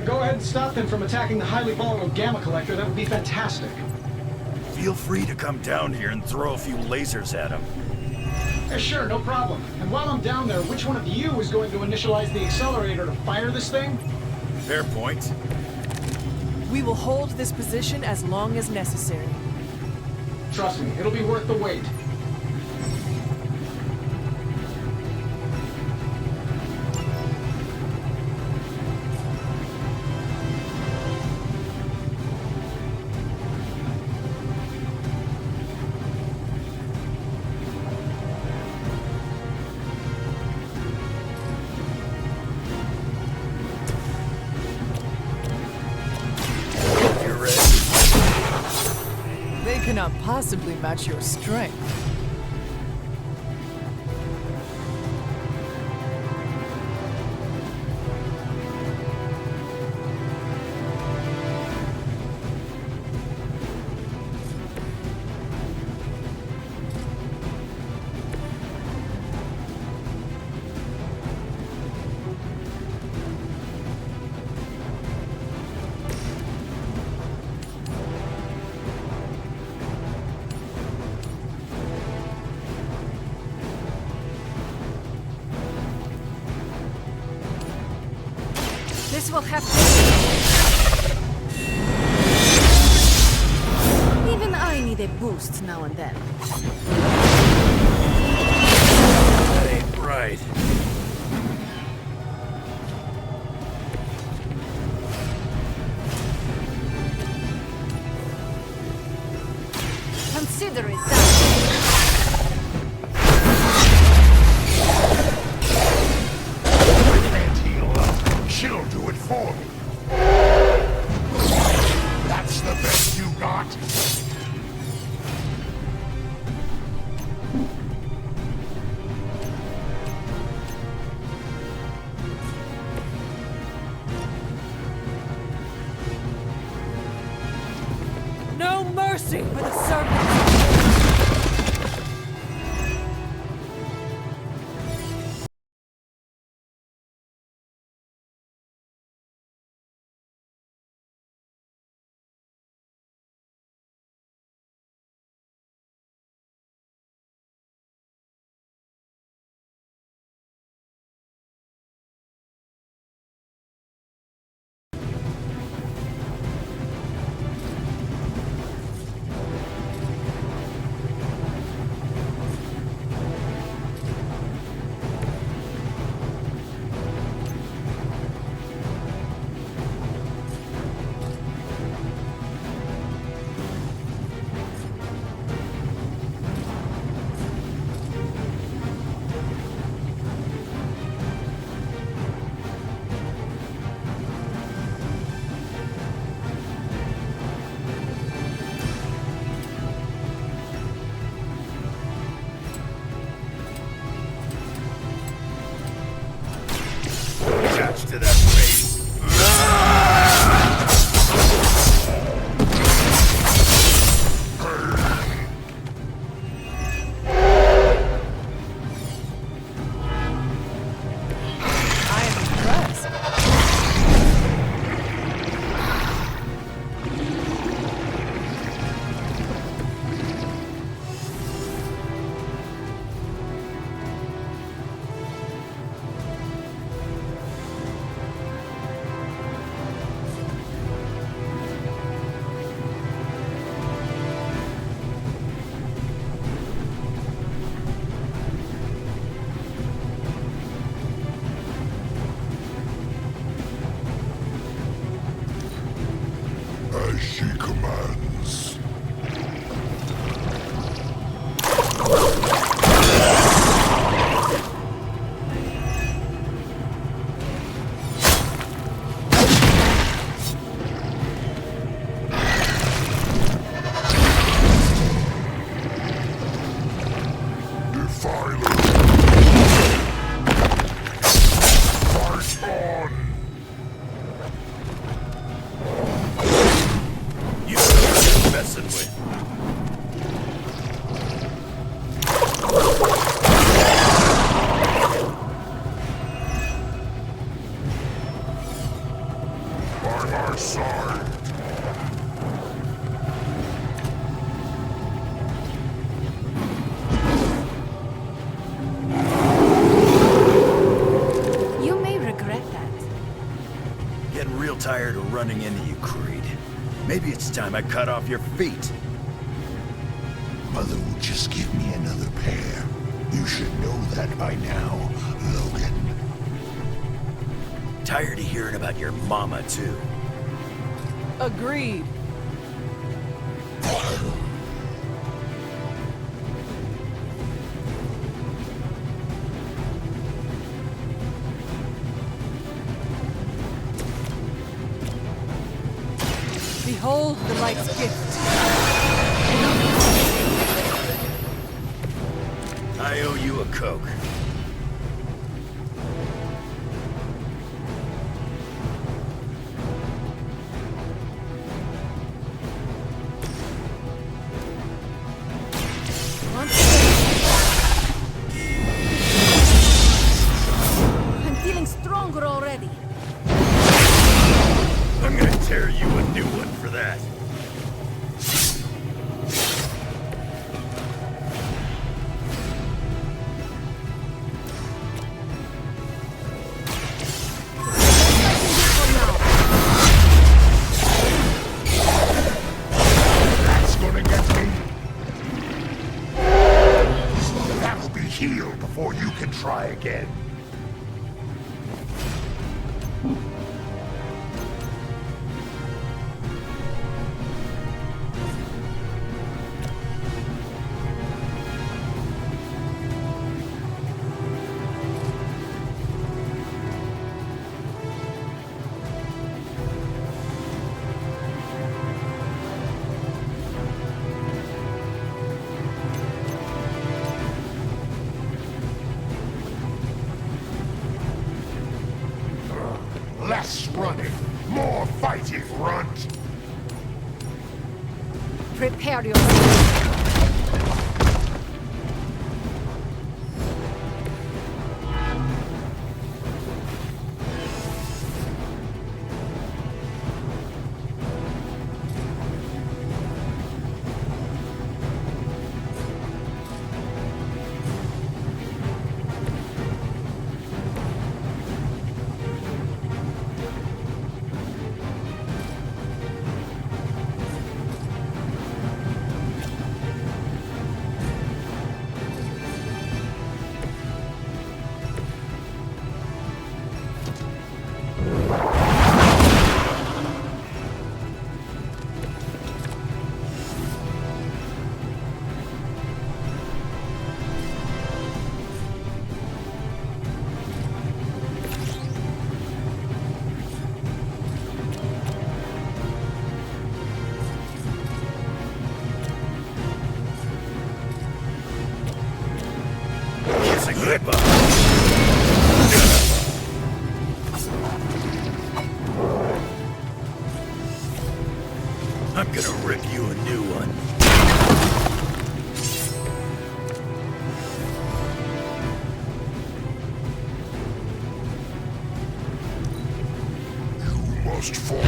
Go ahead and stop them from attacking the highly volatile gamma collector. That would be fantastic. Feel free to come down here and throw a few lasers at him. Yeah, sure, no problem. And while I'm down there, which one of you is going to initialize the accelerator to fire this thing? Fair point. We will hold this position as long as necessary. Trust me, it'll be worth the wait. They cannot possibly match your strength. This will have to... Even I need a boost now and then. That ain't right. Consider it done. She'll do it for me. That's the best you got? No mercy for the servants! Attached to that face. I am impressed. As she commands. Defiler. Fight on! You by my side. You may regret that. Getting real tired of running into you, Creed. Maybe it's time I cut off your feet. Mother will just give me another pair. You should know that by now, Logan. Tired of hearing about your mama, too. Agreed. Behold the light's gift. I owe you a Coke. Once again. I'm feeling stronger already. I'm gonna tear you a new one for that. That's gonna get me. That'll be healed before you can try again. Less running, more fighting, runt. Prepare yourself. Kissing goodbye. I'm gonna rip you a new one. You must fall.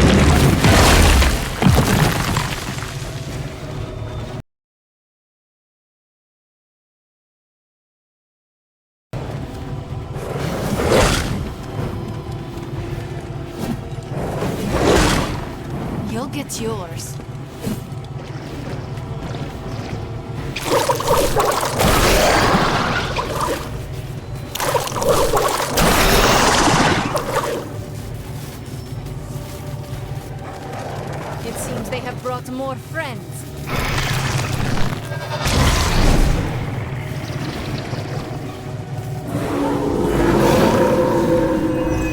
You'll get yours. It seems they have brought more friends.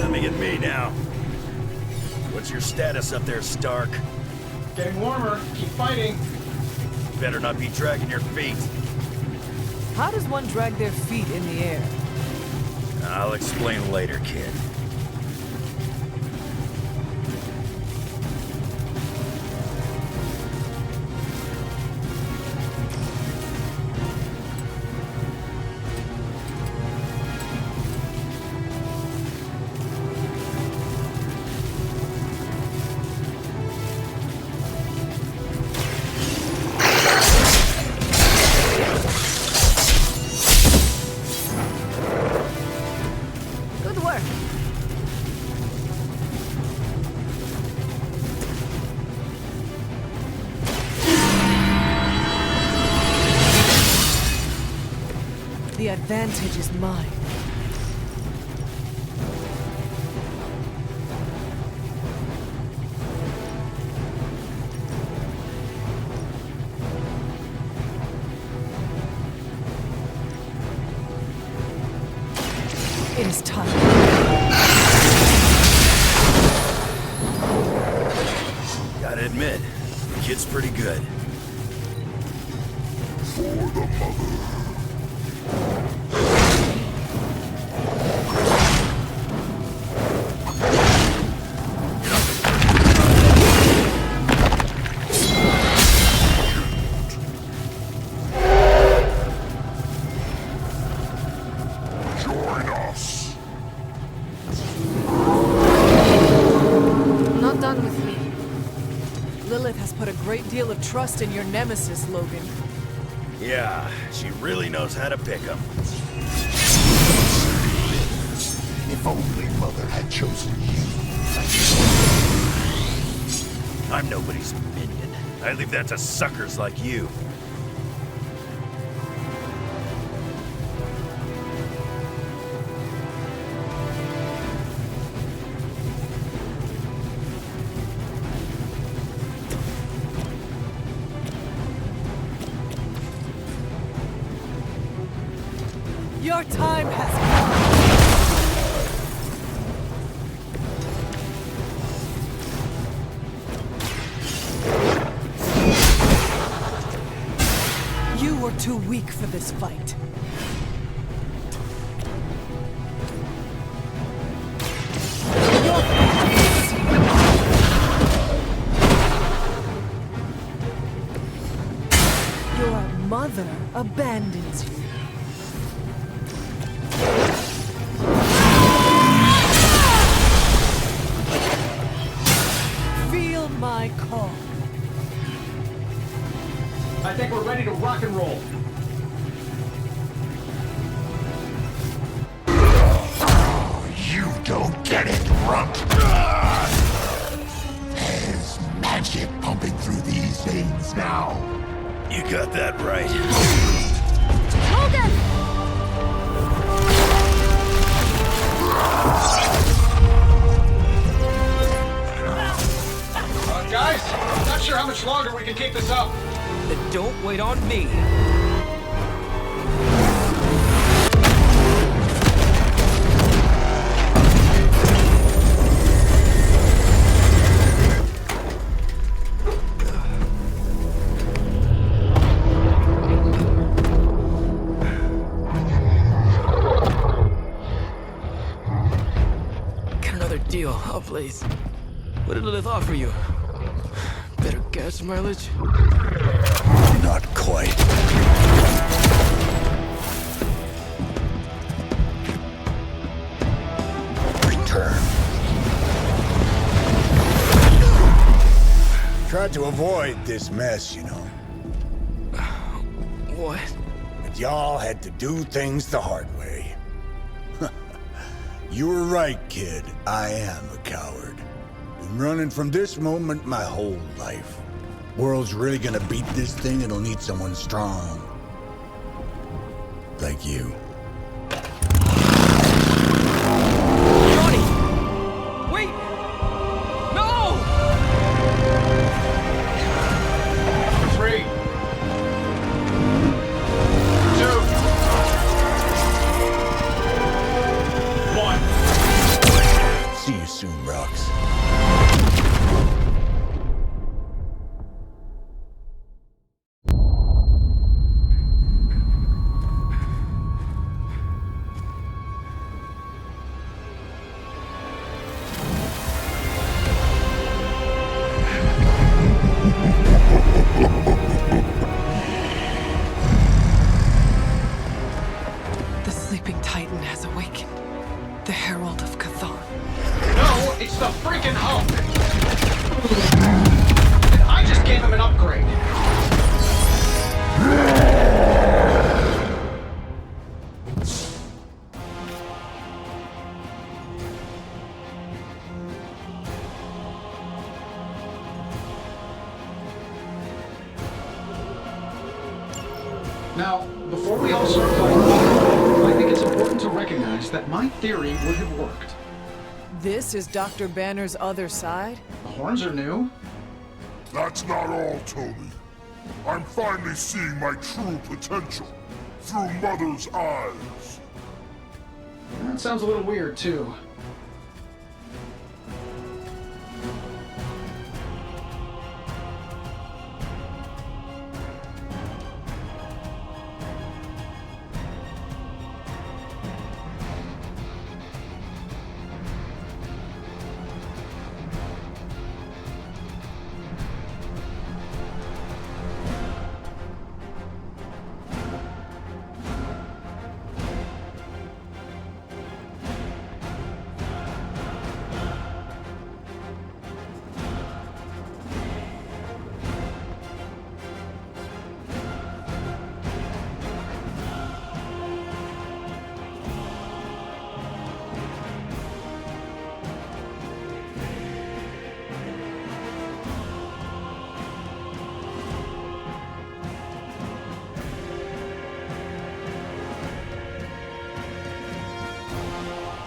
Coming at me now. What's your status up there, Stark? Getting warmer. Keep fighting. Better not be dragging your feet. How does one drag their feet in the air? I'll explain later, kid. advantage is mine. It is time. Gotta admit, the kid's pretty good. For the mother. Join us. Not done with me. Lilith has put a great deal of trust in your nemesis, Logan. Yeah, she really knows how to pick 'em. If only Mother had chosen you. I'm nobody's minion. I leave that to suckers like you. Your time has come. You were too weak for this fight. Your mother abandons you. Feel my call. I think we're ready to rock and roll. You don't get it, runt. There's magic pumping through these veins now. You got that right. Logan! Guys, not sure how much longer we can keep this up. Then don't wait on me. Get another deal, oh please. What did Lilith offer you? Better gas mileage? Not quite. Return. Tried to avoid this mess, you know. What? But y'all had to do things the hard way. You were right, kid. I am a coward. Been running from this moment my whole life. World's really gonna beat this thing, it'll need someone strong. Like you. Johnny! Wait! No! 3, 2, 1. See you soon, Rox. The sleeping Titan has awakened. The Herald of Chthon. No, it's the freaking Hulk! And I just gave him an upgrade. Now, before we all start fighting, important to recognize that my theory would have worked. This is Dr. Banner's other side? The horns are new. That's not all, Toby. I'm finally seeing my true potential through Mother's eyes. That sounds a little weird, too.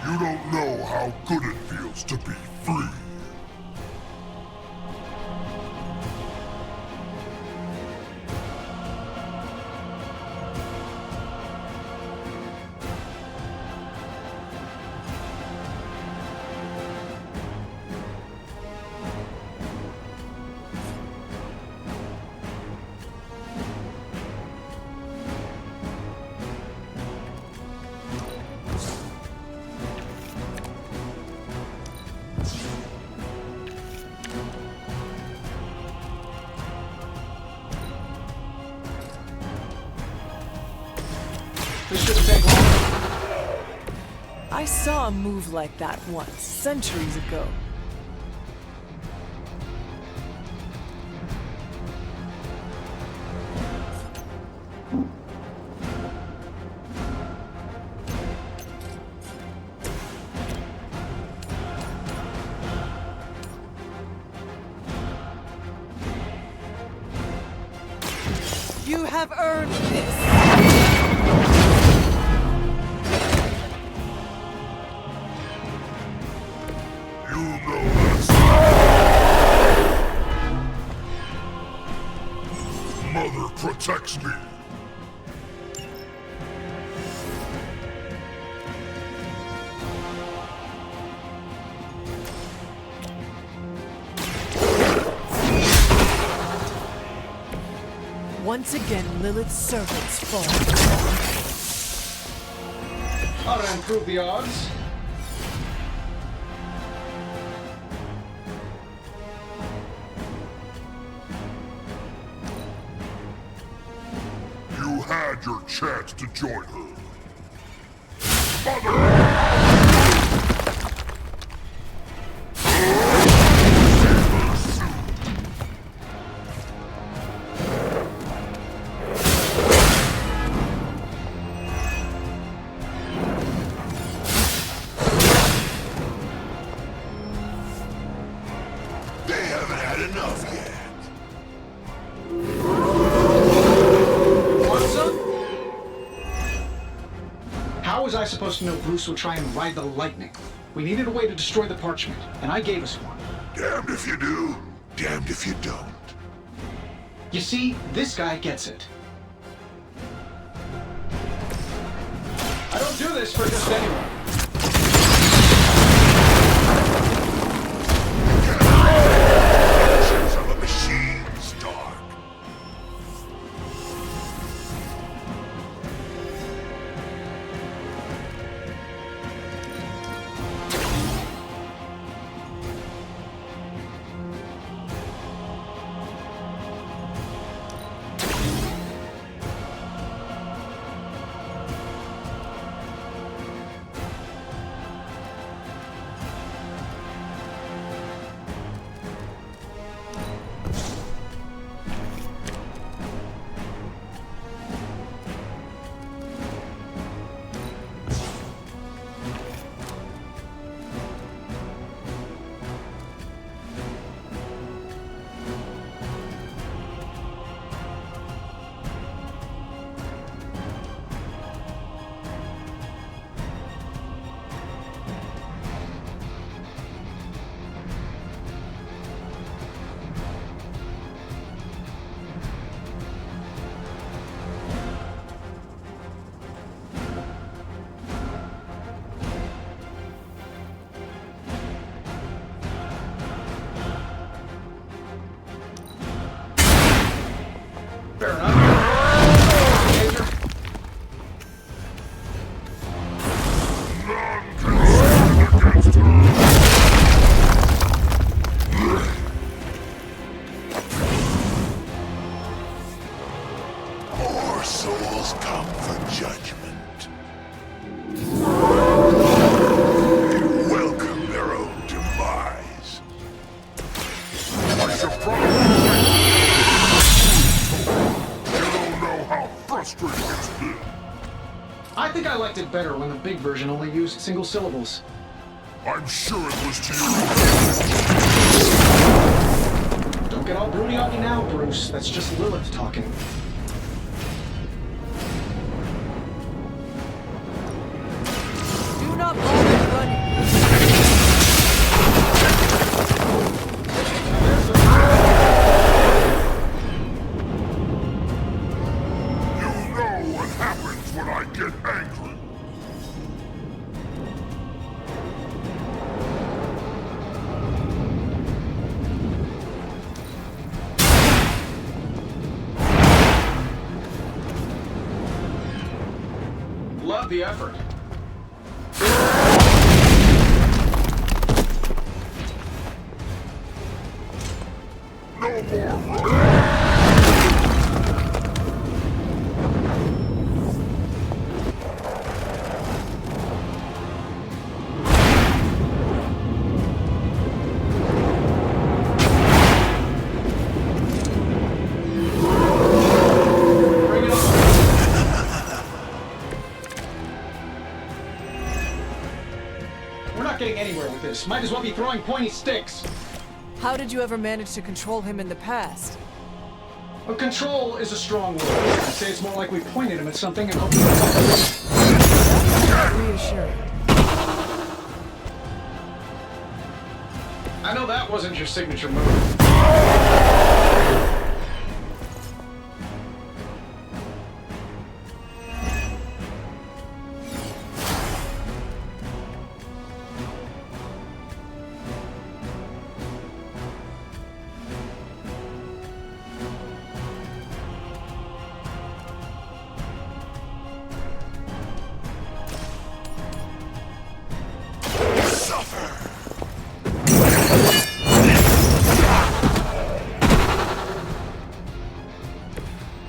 You don't know how good it feels to be free. This shouldn't take long. I saw a move like that once, centuries ago. You have earned this! You know this. Mother protects me. Once again, Lilith's servants fall. How to improve the odds? You had your chance to join her. Mother! They haven't had enough yet. Want some? How was I supposed to know Bruce would try and ride the lightning? We needed a way to destroy the parchment, and I gave us one. Damned if you do, damned if you don't. You see, this guy gets it. I don't do this for just anyone. Actions of a machine's dark. think I liked it better when the big version only used single syllables. I'm sure it was to you. Don't get all broody on me now, Bruce. That's just Lilith talking. Do not bother running. You know what happens when I get angry. Love the effort. No more running. Bring it on. We're not getting anywhere with this. Might as well be throwing pointy sticks. How did you ever manage to control him in the past? Well, control is a strong word. I'd say it's more like we pointed him at something and hoped he would. Reassuring. I know that wasn't your signature move.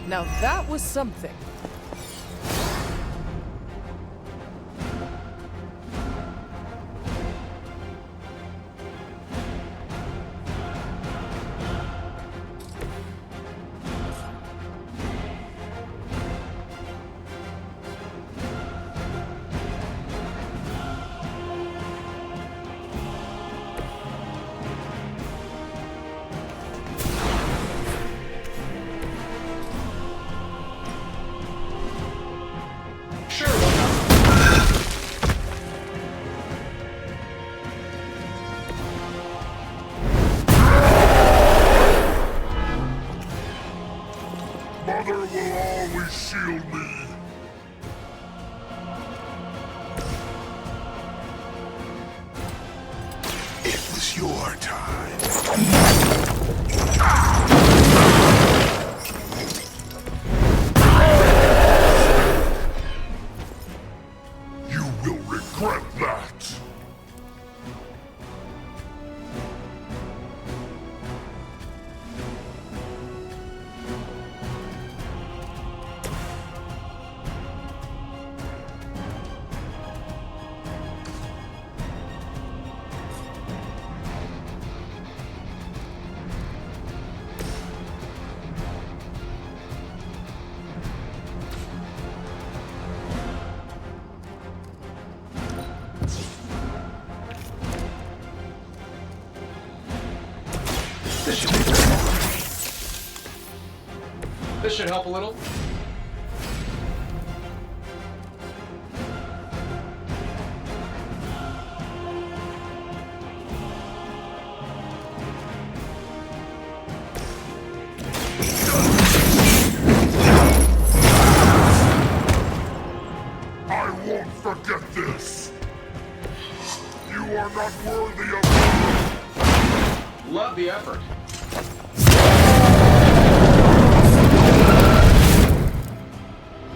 Now that was something. Sure, why Mother will always shield me. It was your time. You will regret that. This should help a little. I won't forget this. You are not worthy of Love the effort.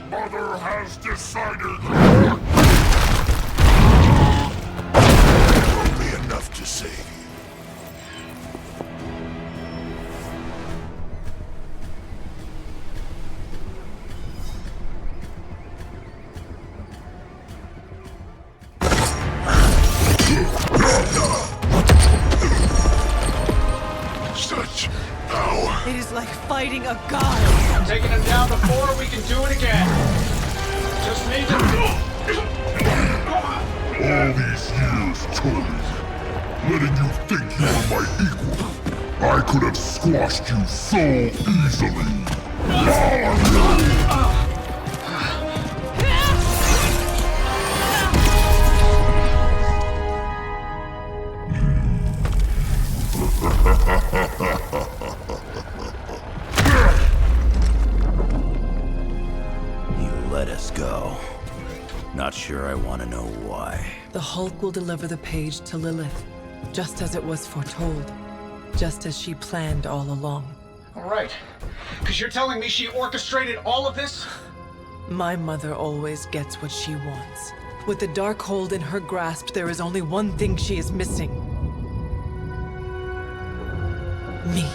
Mother has decided. It won't be enough to save you. Such power. It is like fighting a god. Taking him down before, we can do it again. Just need to... All these years, Tony, letting you think you were my equal, I could have squashed you so easily. You let us go. Not sure I want to know why. The Hulk will deliver the page to Lilith, just as it was foretold, just as she planned all along. All right. Because you're telling me she orchestrated all of this? My mother always gets what she wants. With the Darkhold in her grasp, there is only one thing she is missing. Me.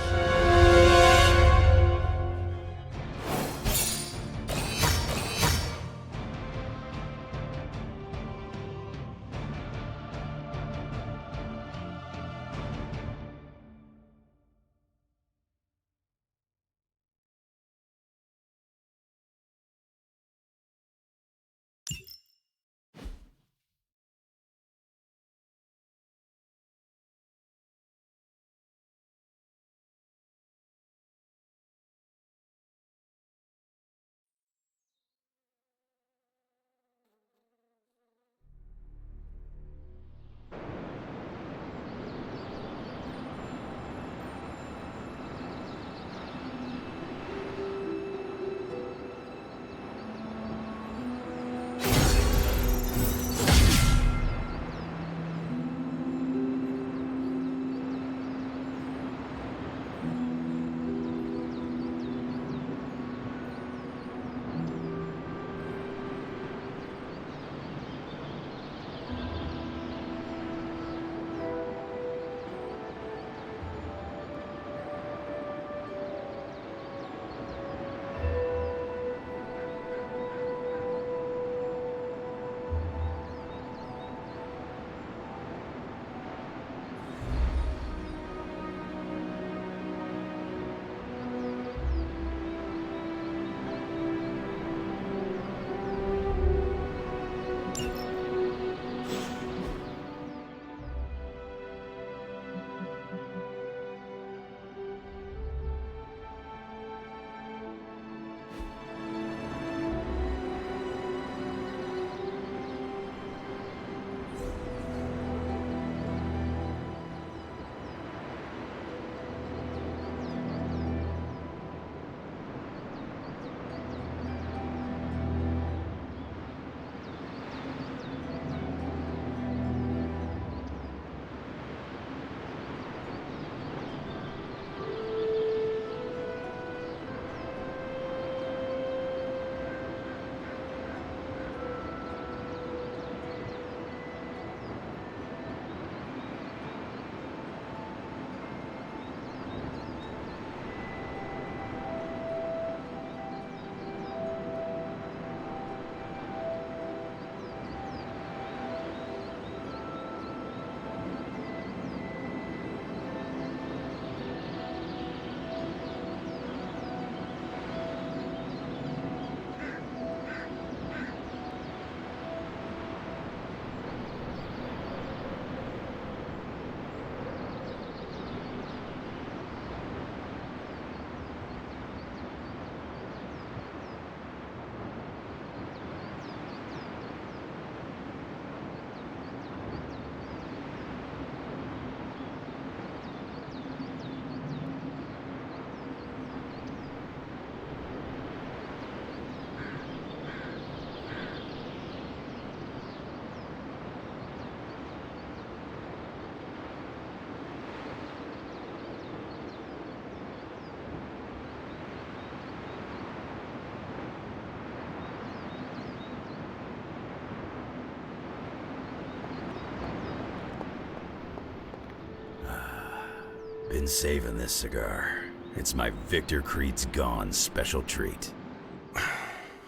Been saving this cigar. It's my Victor Creed's Gone special treat.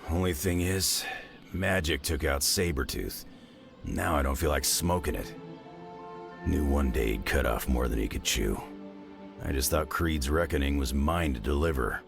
Only thing is, magic took out Sabretooth. Now I don't feel like smoking it. Knew one day he'd cut off more than he could chew. I just thought Creed's reckoning was mine to deliver.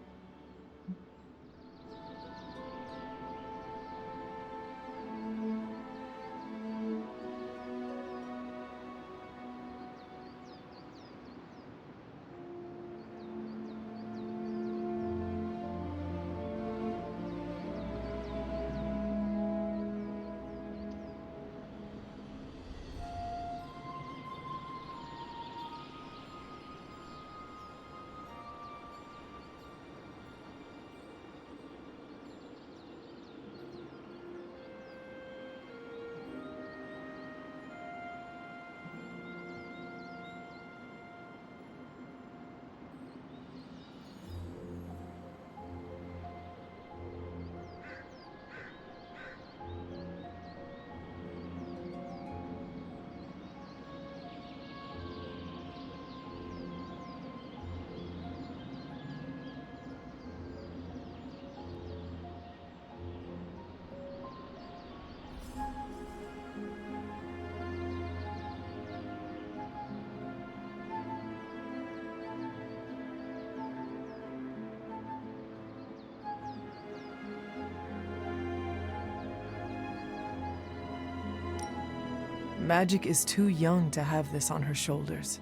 Magic is too young to have this on her shoulders.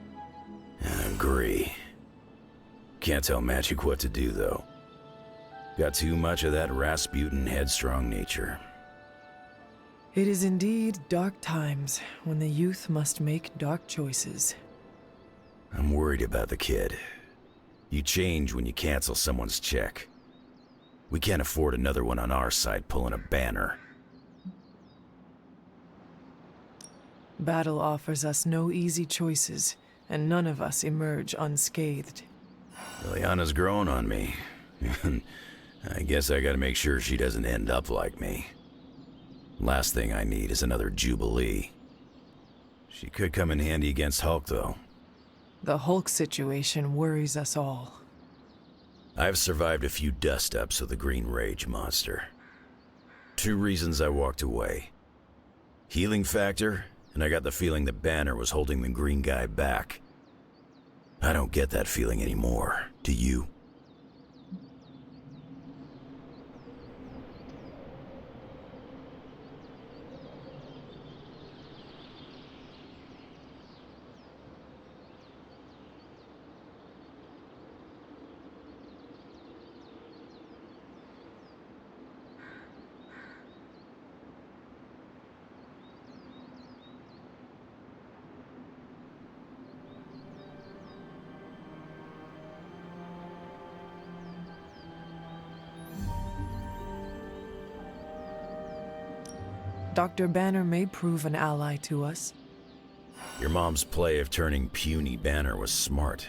I agree. Can't tell Magic what to do, though. Got too much of that Rasputin headstrong nature. It is indeed dark times when the youth must make dark choices. I'm worried about the kid. You change when you cancel someone's check. We can't afford another one on our side pulling a banner. Battle offers us no easy choices, and none of us emerge unscathed. Liliana's growing on me. I guess I gotta make sure she doesn't end up like me. Last thing I need is another Jubilee. She could come in handy against Hulk, though. The Hulk situation worries us all. I've survived a few dust-ups with the Green Rage monster. 2 reasons I walked away. Healing factor, and I got the feeling that Banner was holding the green guy back. I don't get that feeling anymore, do you? Dr. Banner may prove an ally to us. Your mom's play of turning puny Banner was smart.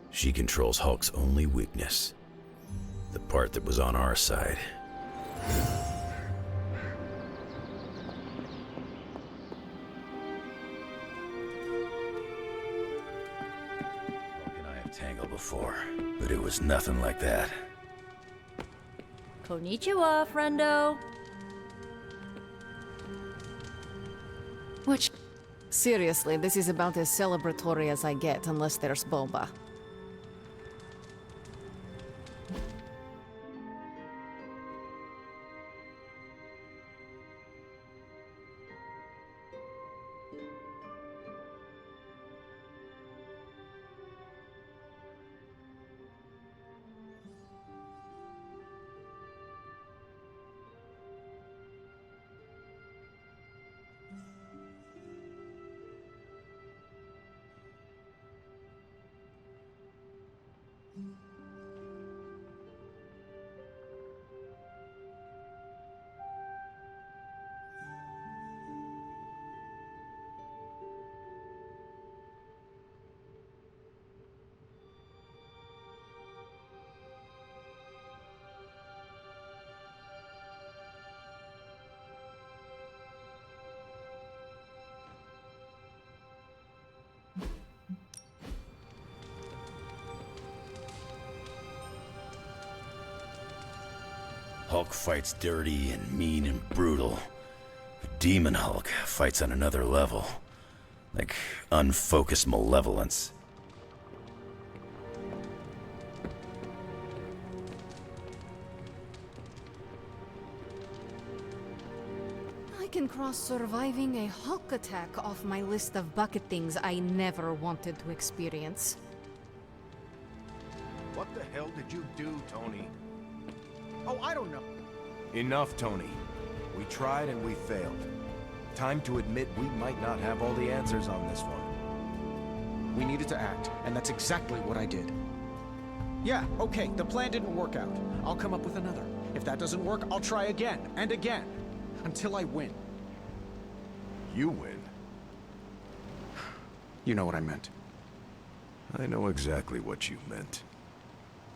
She controls Hulk's only weakness. The part that was on our side. Hulk and I have tangled before, but it was nothing like that. Konnichiwa, friendo. Which, seriously, this is about as celebratory as I get, unless there's boba. Hulk fights dirty and mean and brutal. Demon Hulk fights on another level. Like unfocused malevolence. I can cross surviving a Hulk attack off my list of bucket things I never wanted to experience. What the hell did you do, Tony? Oh, I don't know. Enough, Tony. We tried and we failed. Time to admit we might not have all the answers on this one. We needed to act, and that's exactly what I did. Yeah, okay, the plan didn't work out. I'll come up with another. If that doesn't work, I'll try again, and again. Until I win. You win. You know what I meant. I know exactly what you meant.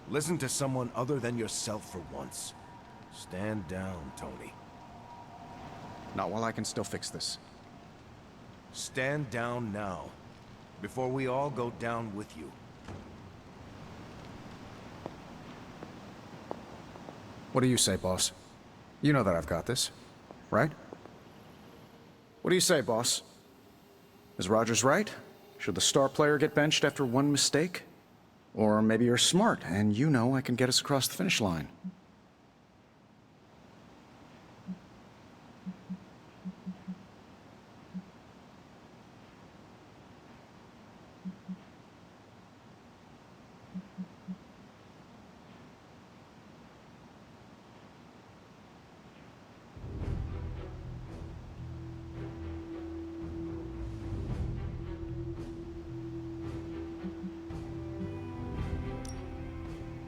Listen to someone other than yourself for once. Stand down, Tony. Not while I can still fix this. Stand down now, before we all go down with you. What do you say, boss? You know that I've got this, right? What do you say, boss? Is Rogers right? Should the star player get benched after one mistake? Or maybe you're smart, and you know I can get us across the finish line.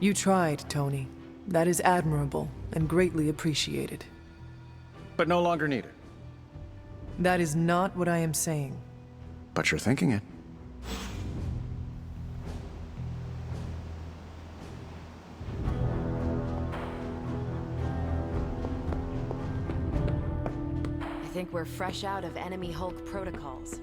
You tried, Tony. That is admirable and greatly appreciated. But no longer needed. That is not what I am saying. But you're thinking it. I think we're fresh out of enemy Hulk protocols.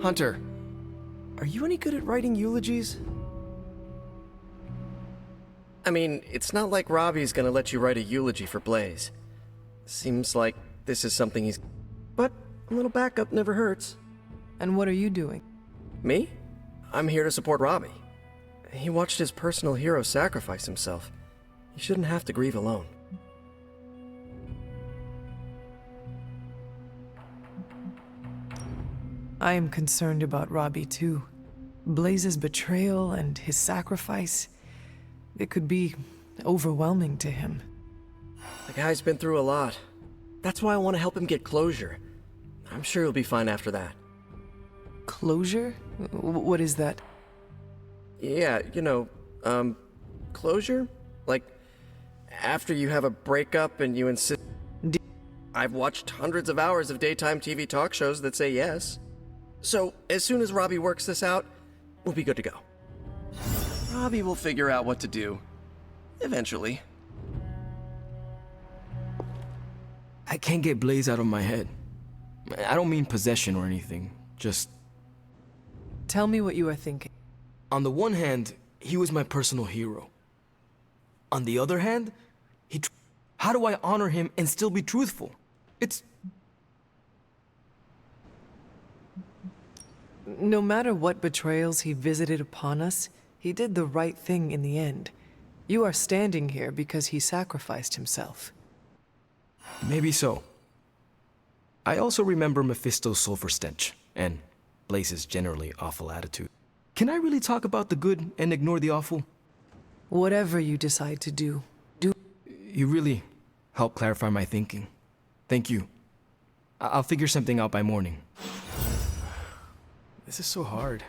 Hunter, are you any good at writing eulogies? I mean, it's not like Robbie's gonna let you write a eulogy for Blaze. Seems like this is something he's... But a little backup never hurts. And what are you doing? Me? I'm here to support Robbie. He watched his personal hero sacrifice himself. You shouldn't have to grieve alone. I am concerned about Robbie too. Blaze's betrayal and his sacrifice, it could be overwhelming to him. The guy's been through a lot. That's why I want to help him get closure. I'm sure he'll be fine after that. Closure? What is that? Yeah, closure? Like, after you have a breakup and you insist... I've watched hundreds of hours of daytime TV talk shows that say yes. So, as soon as Robbie works this out, we'll be good to go. Robbie will figure out what to do. Eventually. I can't get Blaze out of my head. I don't mean possession or anything, just... Tell me what you are thinking. On the one hand, he was my personal hero. On the other hand, how do I honor him and still be truthful? It's... No matter what betrayals he visited upon us, he did the right thing in the end. You are standing here because he sacrificed himself. Maybe so. I also remember Mephisto's sulfur stench, and Blaze's generally awful attitude. Can I really talk about the good and ignore the awful? Whatever you decide to do, do. You really helped clarify my thinking. Thank you. I'll figure something out by morning. This is so hard.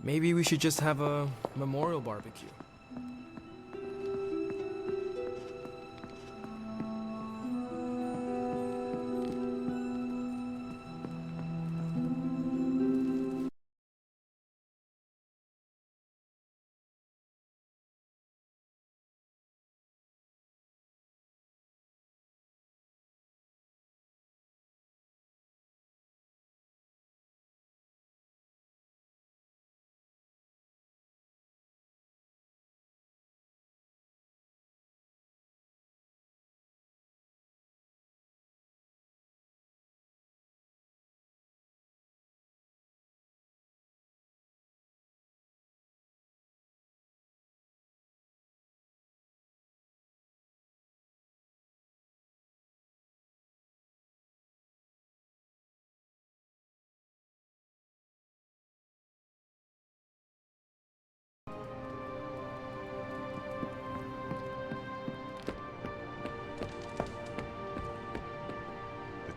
Maybe we should just have a memorial barbecue.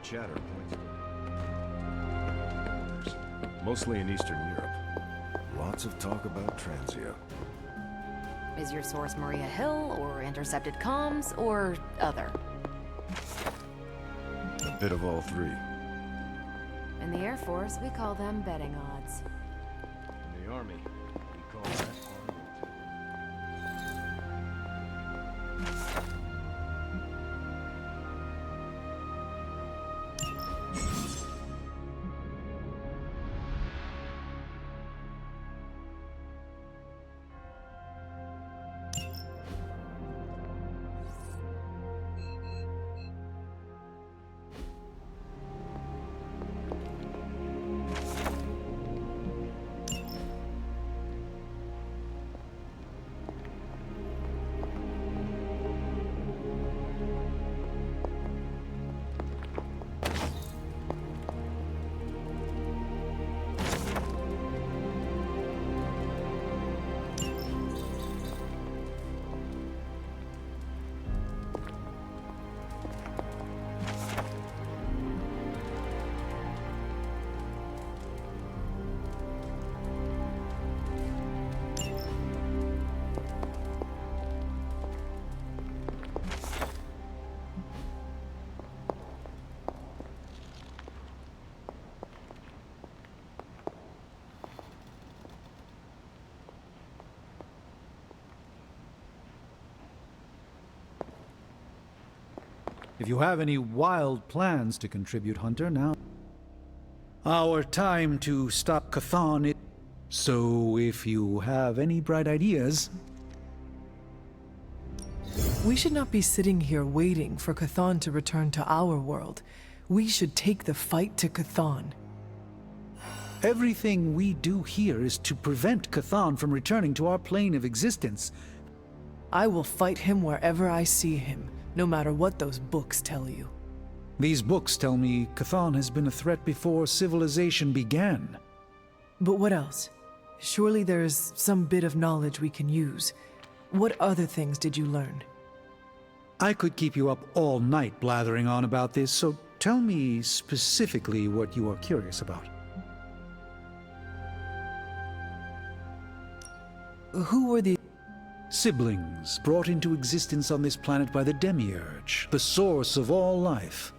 Chatter points to mostly in Eastern Europe. Lots of talk about Transia. Is your source Maria Hill, or intercepted comms, or other? A bit of all three. In the Air Force, we call them betting odds. In the Army, we call that armament. If you have any wild plans to contribute, Hunter, now our time to stop Chthon. So if you have any bright ideas... We should not be sitting here waiting for Chthon to return to our world. We should take the fight to Chthon. Everything we do here is to prevent Chthon from returning to our plane of existence. I will fight him wherever I see him, no matter what those books tell you. These books tell me Chthon has been a threat before civilization began. But what else? Surely there is some bit of knowledge we can use. What other things did you learn? I could keep you up all night blathering on about this, so tell me specifically what you are curious about. Who were the siblings brought into existence on this planet by the Demiurge, the source of all life?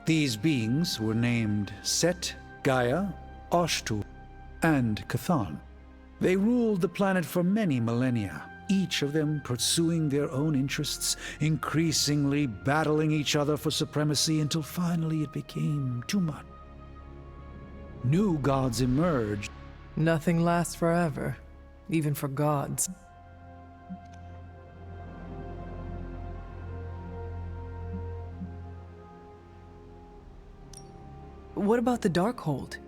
These beings were named Set, Gaia, Oshtu, and Chthon. They ruled the planet for many millennia, each of them pursuing their own interests, increasingly battling each other for supremacy until finally it became too much. New gods emerged. Nothing lasts forever, even for gods. What about the Darkhold?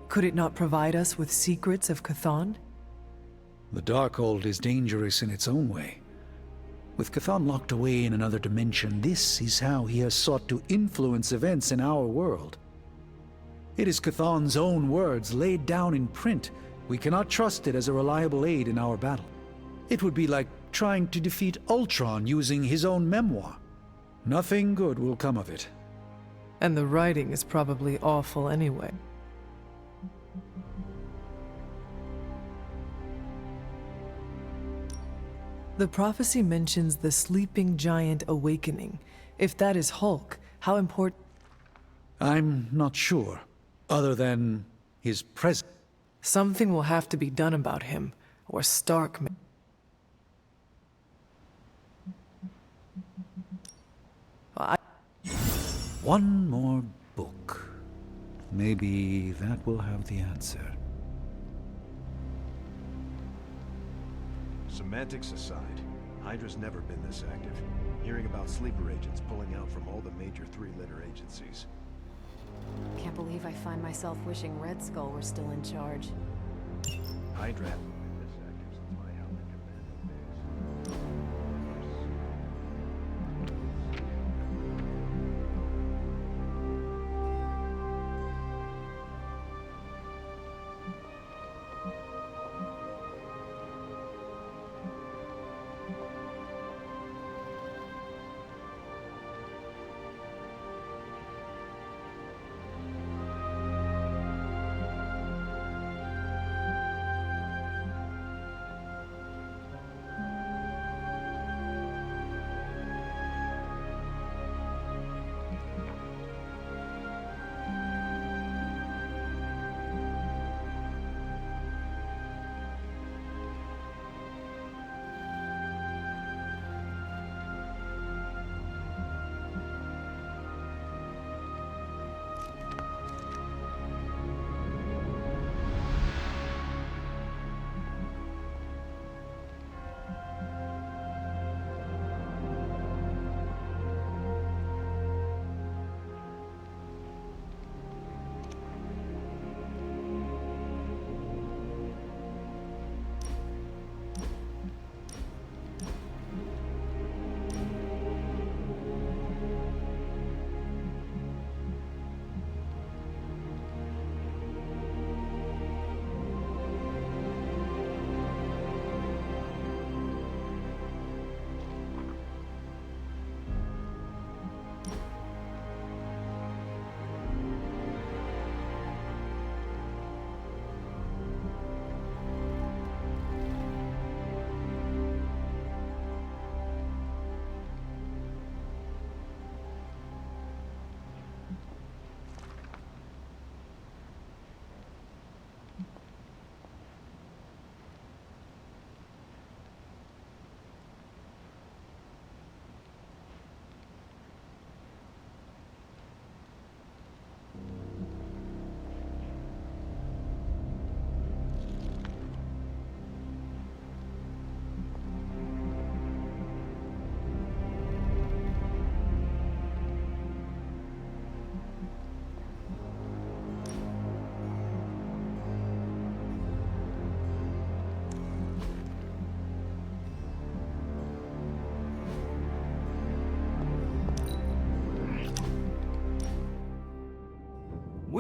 Could it not provide us with secrets of Chthon? The Darkhold is dangerous in its own way. With Chthon locked away in another dimension, this is how he has sought to influence events in our world. It is Chthon's own words laid down in print. We cannot trust it as a reliable aid in our battle. It would be like trying to defeat Ultron using his own memoir. Nothing good will come of it. And the writing is probably awful anyway. The prophecy mentions the sleeping giant awakening. If that is Hulk, how important... I'm not sure, other than his presence. Something will have to be done about him, or Stark may... One more book. Maybe that will have the answer. Semantics aside, Hydra's never been this active. Hearing about sleeper agents pulling out from all the major three-letter agencies. Can't believe I find myself wishing Red Skull were still in charge. Hydra hasn't been this active since my Howler Commando days.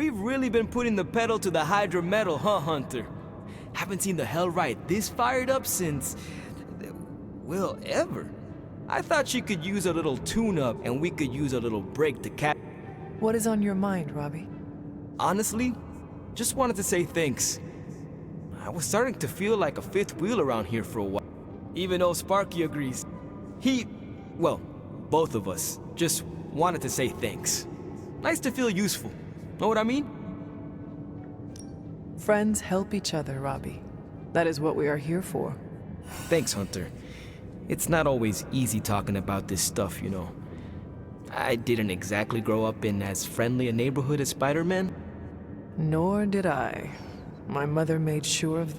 We've really been putting the pedal to the Hydra metal, huh, Hunter? Haven't seen the Hellride this fired up since... well, ever. I thought she could use a little tune-up and we could use a little break to cap... What is on your mind, Robbie? Honestly, just wanted to say thanks. I was starting to feel like a fifth wheel around here for a while. Even though Sparky agrees. Well, both of us just wanted to say thanks. Nice to feel useful. Know what I mean? Friends help each other, Robbie. That is what we are here for. Thanks, Hunter. It's not always easy talking about this stuff, you know. I didn't exactly grow up in as friendly a neighborhood as Spider-Man. Nor did I. My mother made sure of...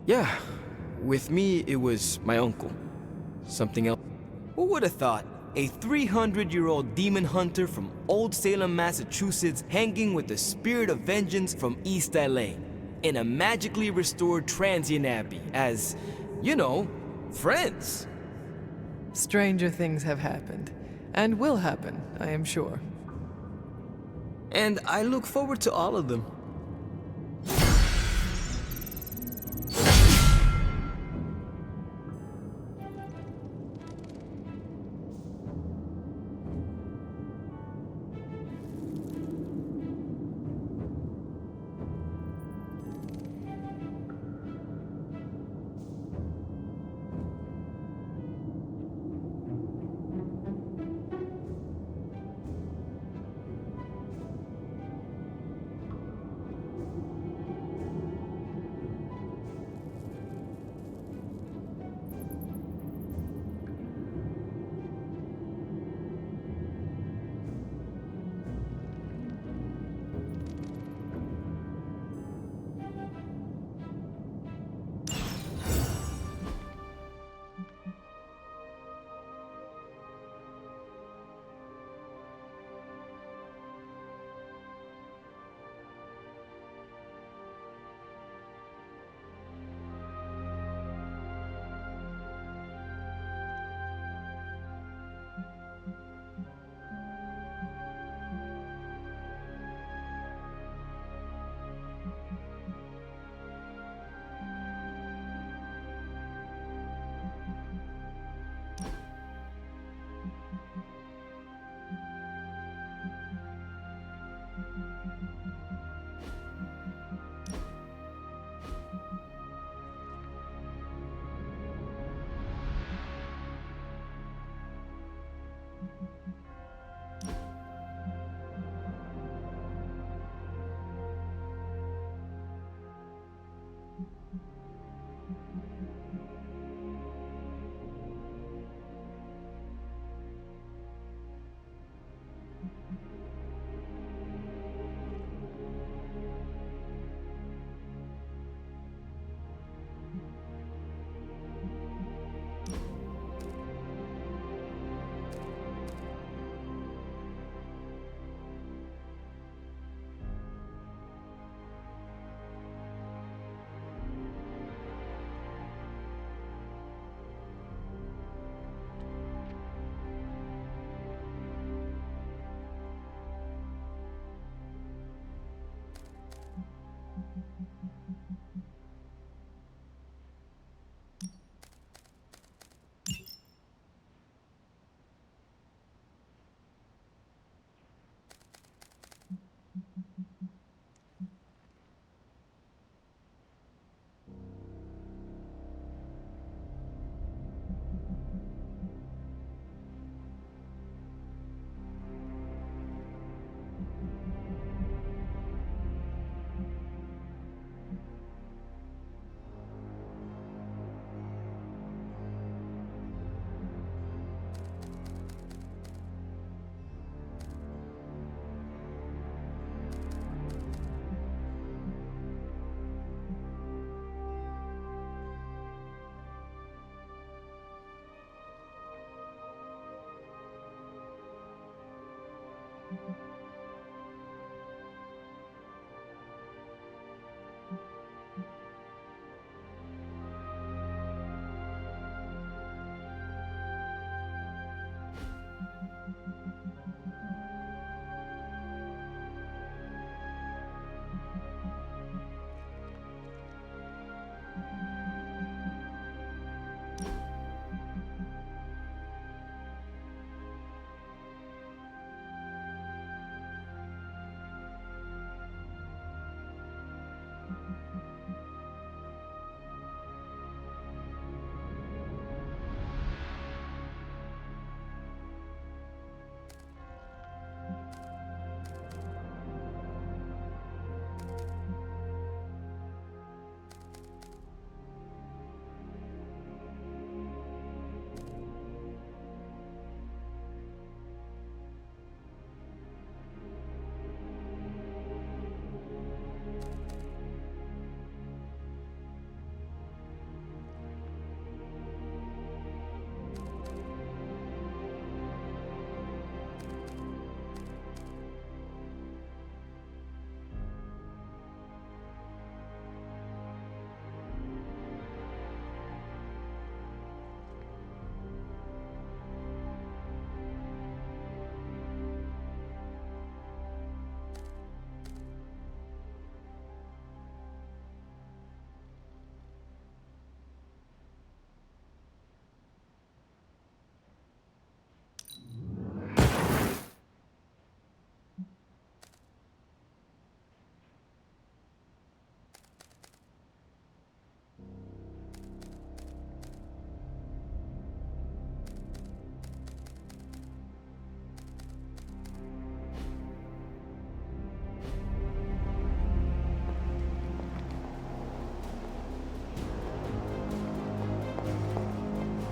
Yeah, with me it was my uncle. Something else. Who would have thought? A 300-year-old demon hunter from Old Salem, Massachusetts, hanging with the spirit of vengeance from East LA in a magically restored transient abbey as, you know, friends. Stranger things have happened. And will happen, I am sure. And I look forward to all of them.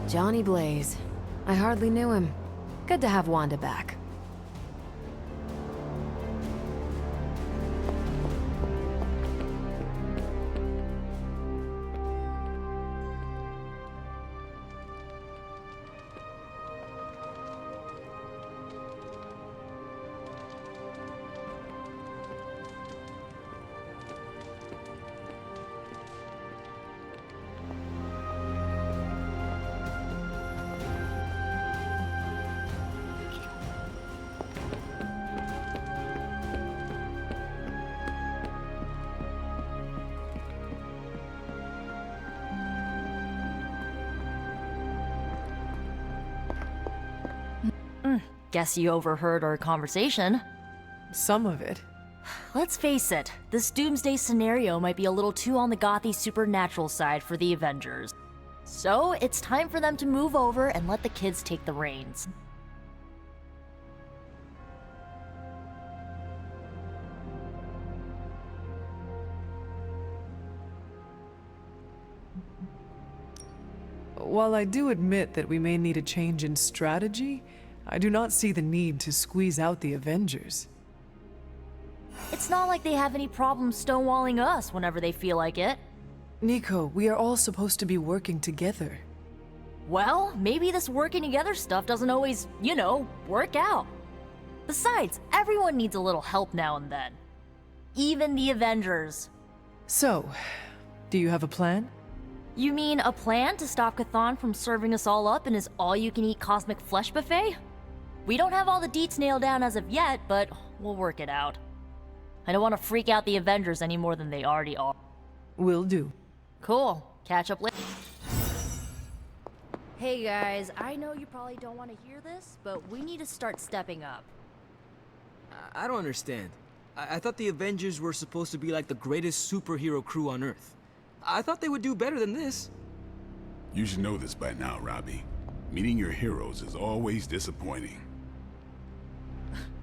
Johnny Blaze. I hardly knew him. Good to have Wanda back. Guess you overheard our conversation. Some of it. Let's face it, this doomsday scenario might be a little too on the gothy supernatural side for the Avengers. So, it's time for them to move over and let the kids take the reins. While I do admit that we may need a change in strategy, I do not see the need to squeeze out the Avengers. It's not like they have any problem stonewalling us whenever they feel like it. Nico, we are all supposed to be working together. Well, maybe this working together stuff doesn't always, work out. Besides, everyone needs a little help now and then. Even the Avengers. So, do you have a plan? You mean a plan to stop Chthon from serving us all up in his all-you-can-eat cosmic flesh buffet? We don't have all the deets nailed down as of yet, but we'll work it out. I don't want to freak out the Avengers any more than they already are. Will do. Cool. Catch up later. Hey guys, I know you probably don't want to hear this, but we need to start stepping up. I don't understand. I thought the Avengers were supposed to be like the greatest superhero crew on Earth. I thought they would do better than this. You should know this by now, Robbie. Meeting your heroes is always disappointing.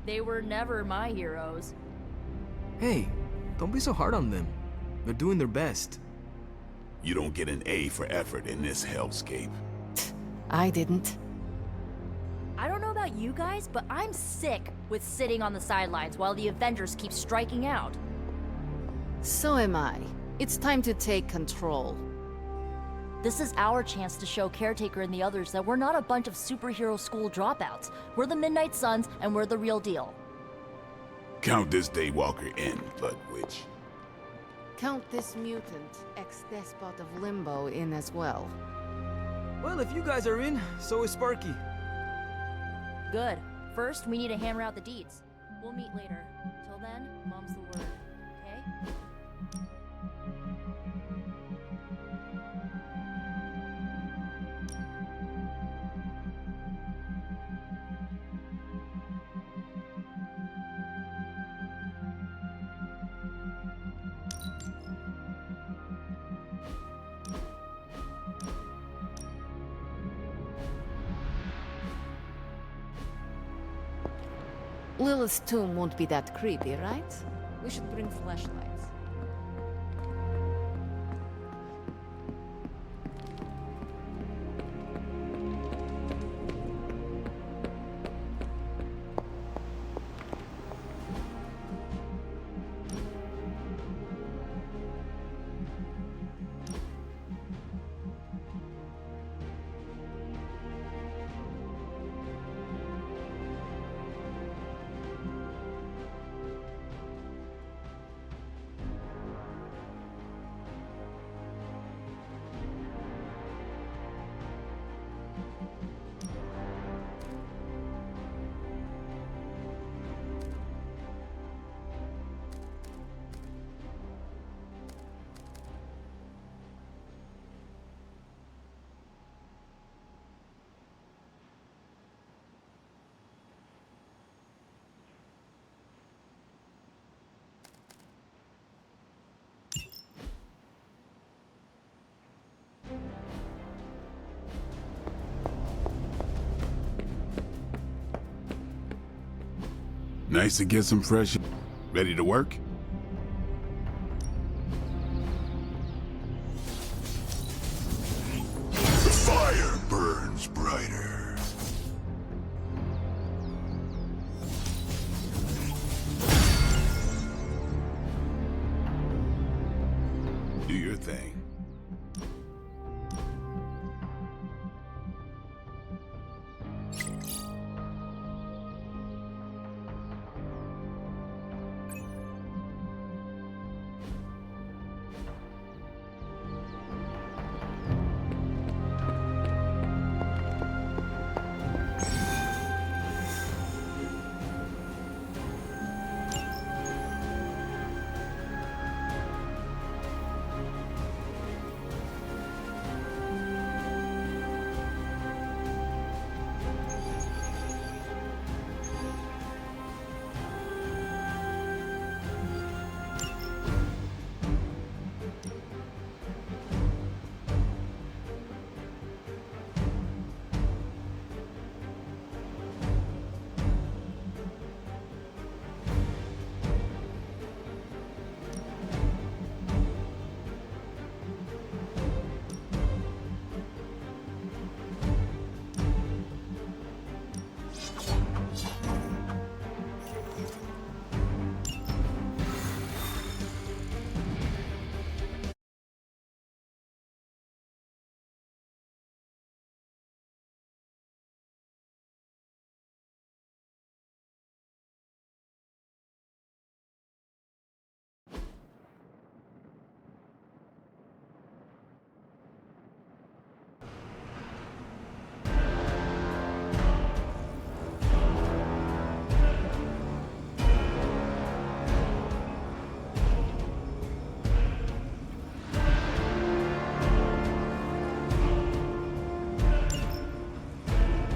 They were never my heroes. Hey, don't be so hard on them. They're doing their best. You don't get an A for effort in this hellscape. I didn't. I don't know about you guys, but I'm sick with sitting on the sidelines while the Avengers keep striking out. So am I. It's time to take control. This is our chance to show Caretaker and the others that we're not a bunch of superhero school dropouts. We're the Midnight Suns, and we're the real deal. Count this Daywalker in, Blood Witch. Count this mutant, ex-despot of Limbo, in as well. Well, if you guys are in, so is Sparky. Good. First, we need to hammer out the deeds. We'll meet later. Till then, mom's the word. Okay? Lilith's tomb won't be that creepy, right? We should bring flashlights. Nice to get some fresh... Ready to work? The fire burns. Do your thing.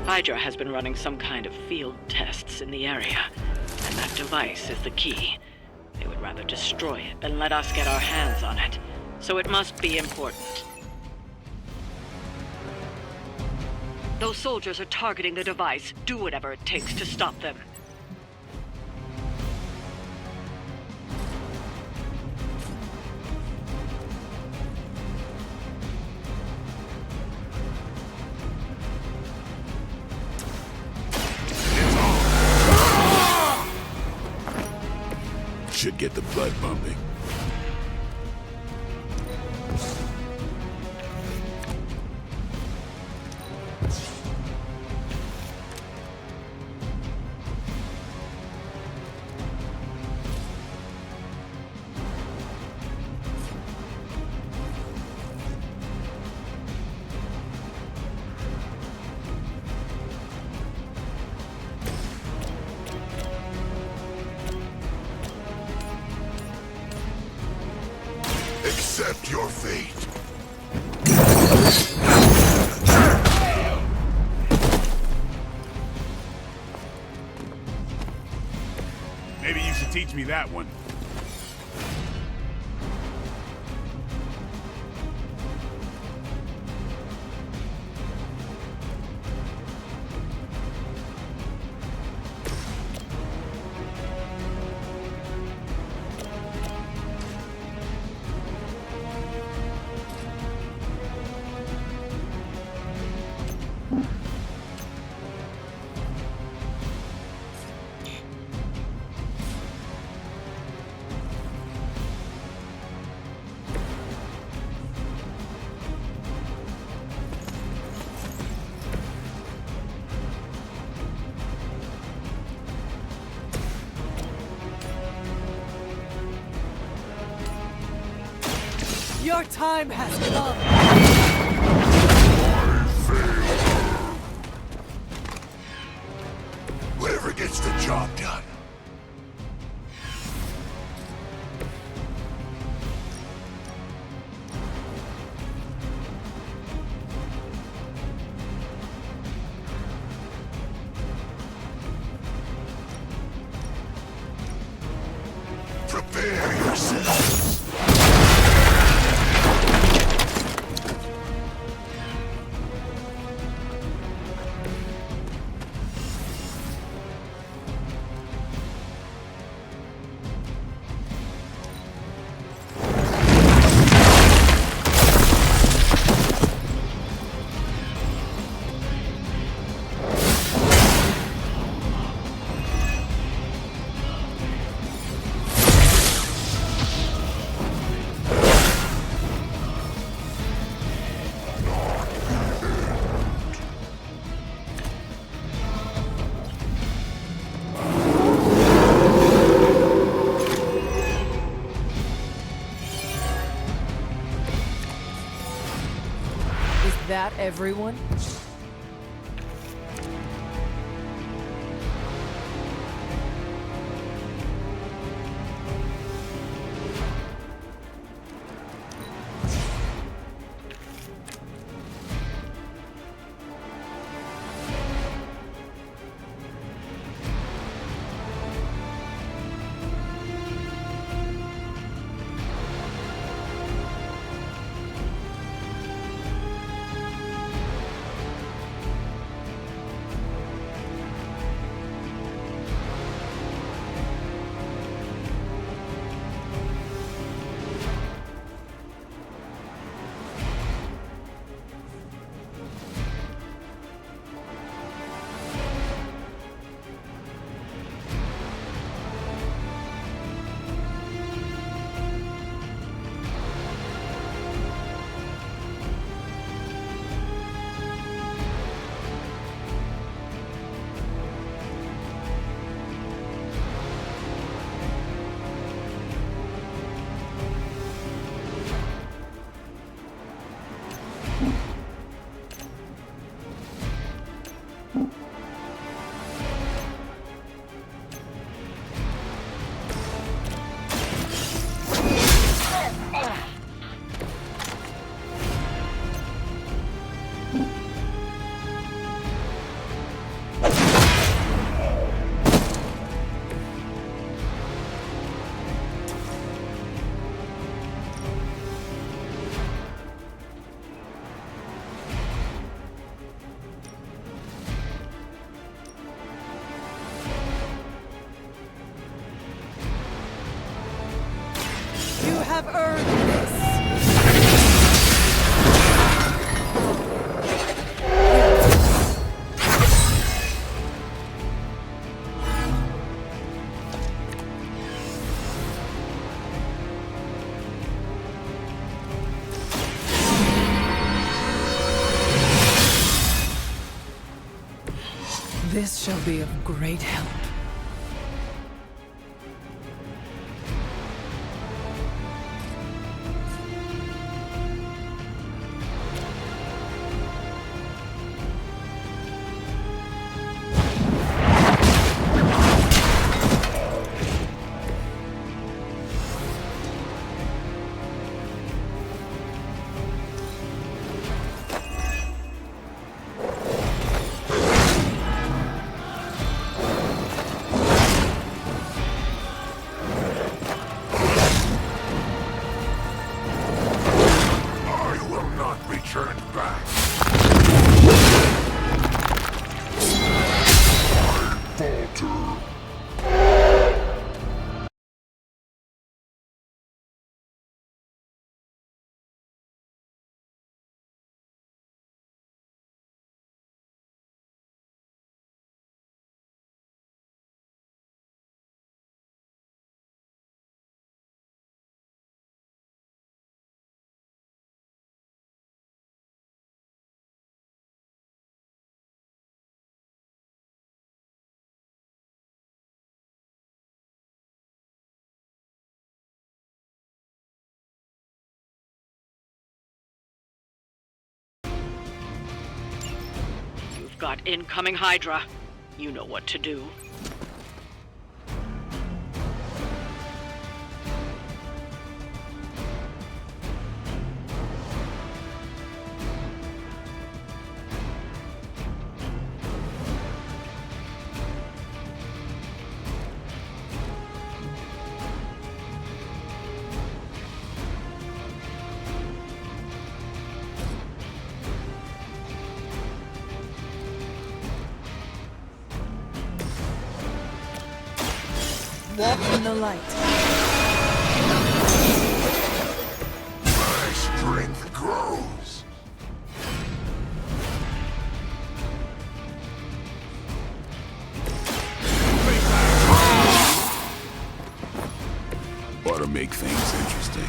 Hydra has been running some kind of field tests in the area, and that device is the key. They would rather destroy it than let us get our hands on it, so it must be important. Those soldiers are targeting the device. Do whatever it takes to stop them. Should get the blood pumping. Accept your fate. Maybe you should teach me that one. Your time has come. Whatever gets the job done. Prepare yourselves. that everyone? You have earned this. This shall be of great help. Got incoming Hydra. You know what to do. Walk in the light. My strength grows. Ought to make things interesting.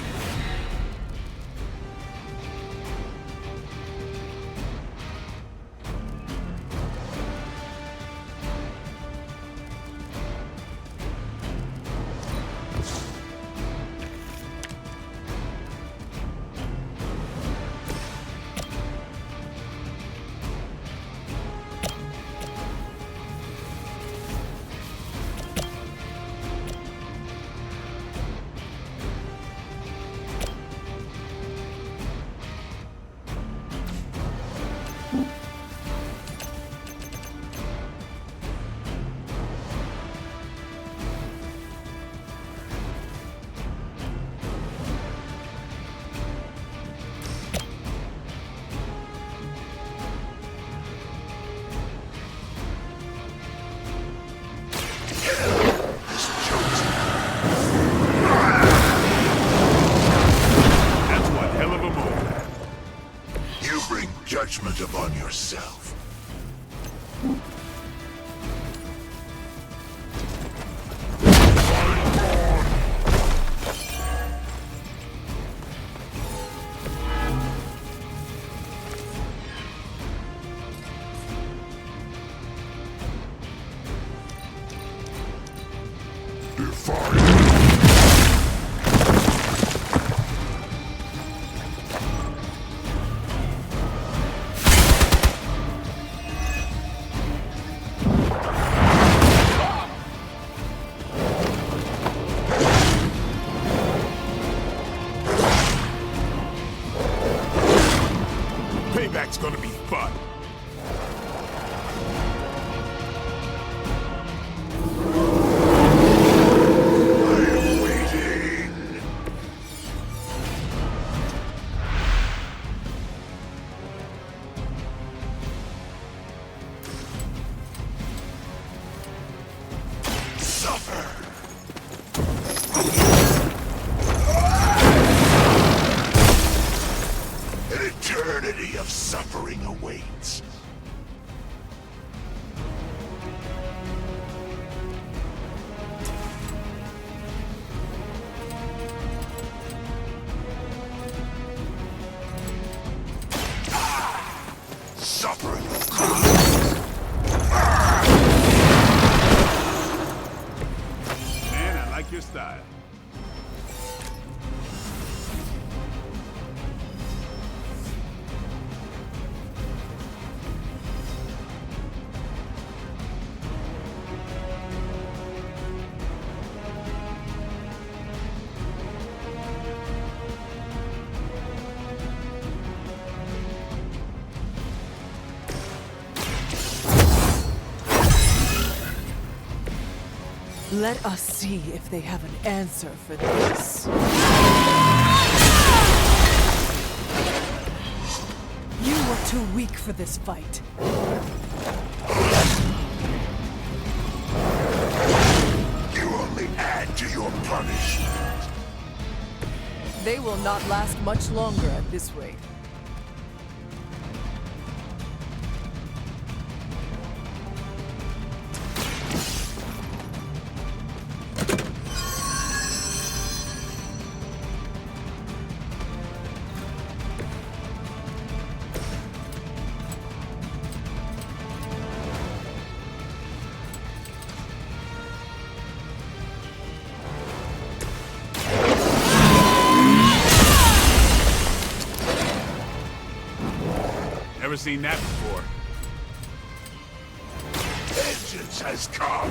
judgment upon yourself. Payback's gonna be fun. An eternity of suffering awaits. Suffering of Christ. Man, I like your style. Let us see if they have an answer for this. You were too weak for this fight. You only add to your punishment. They will not last much longer at this rate. Never seen that before. Vengeance has come.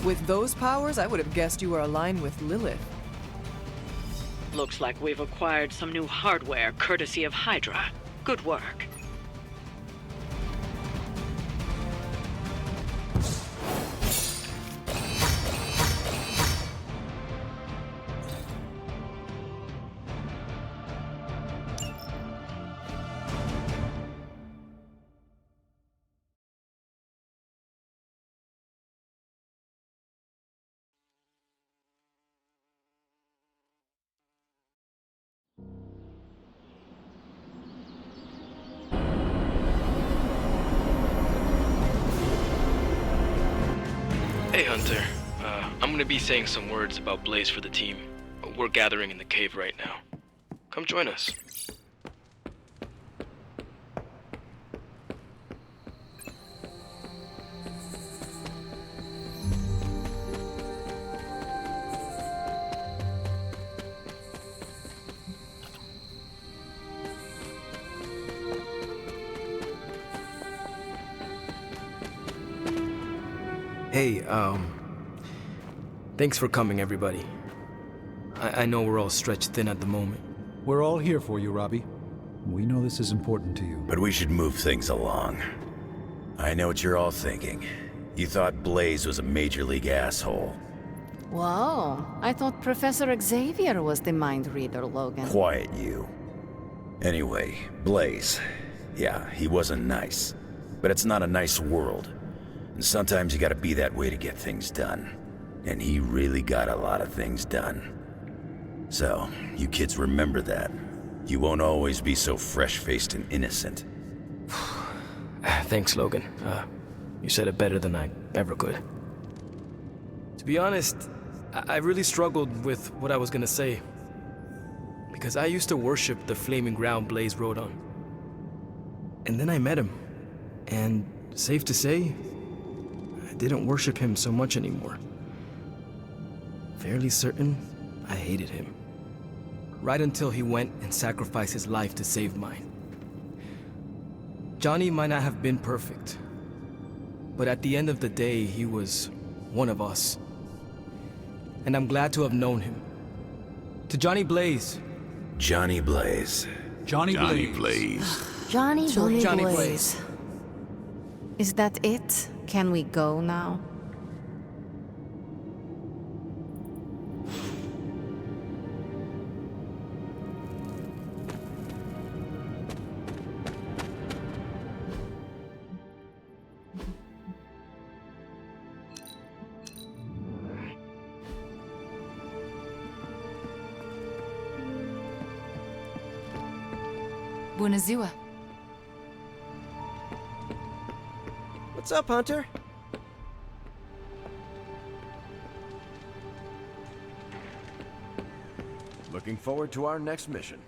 With those powers, I would have guessed you were aligned with Lilith. Looks like we've acquired some new hardware courtesy of Hydra. Good work. Hey Hunter, I'm gonna be saying some words about Blaze for the team. We're gathering in the cave right now. Come join us. Hey, thanks for coming, everybody. I know we're all stretched thin at the moment. We're all here for you, Robbie. We know this is important to you. But we should move things along. I know what you're all thinking. You thought Blaze was a major league asshole. Whoa, I thought Professor Xavier was the mind reader, Logan. Quiet, you. Anyway, Blaze. Yeah, he wasn't nice. But it's not a nice world. And sometimes you gotta be that way to get things done. And he really got a lot of things done. So, you kids remember that. You won't always be so fresh-faced and innocent. Thanks, Logan. You said it better than I ever could. To be honest, I really struggled with what I was gonna say. Because I used to worship the flaming ground Blaze rode on. And then I met him. And safe to say, I didn't worship him so much anymore. Fairly certain I hated him. Right until he went and sacrificed his life to save mine. Johnny might not have been perfect, but at the end of the day, he was one of us. And I'm glad to have known him. To Johnny Blaze. Johnny Blaze. Johnny Blaze. Johnny Blaze. Johnny Blaze. Is that it? Can we go now? Bunazua. What's up, Hunter? Looking forward to our next mission.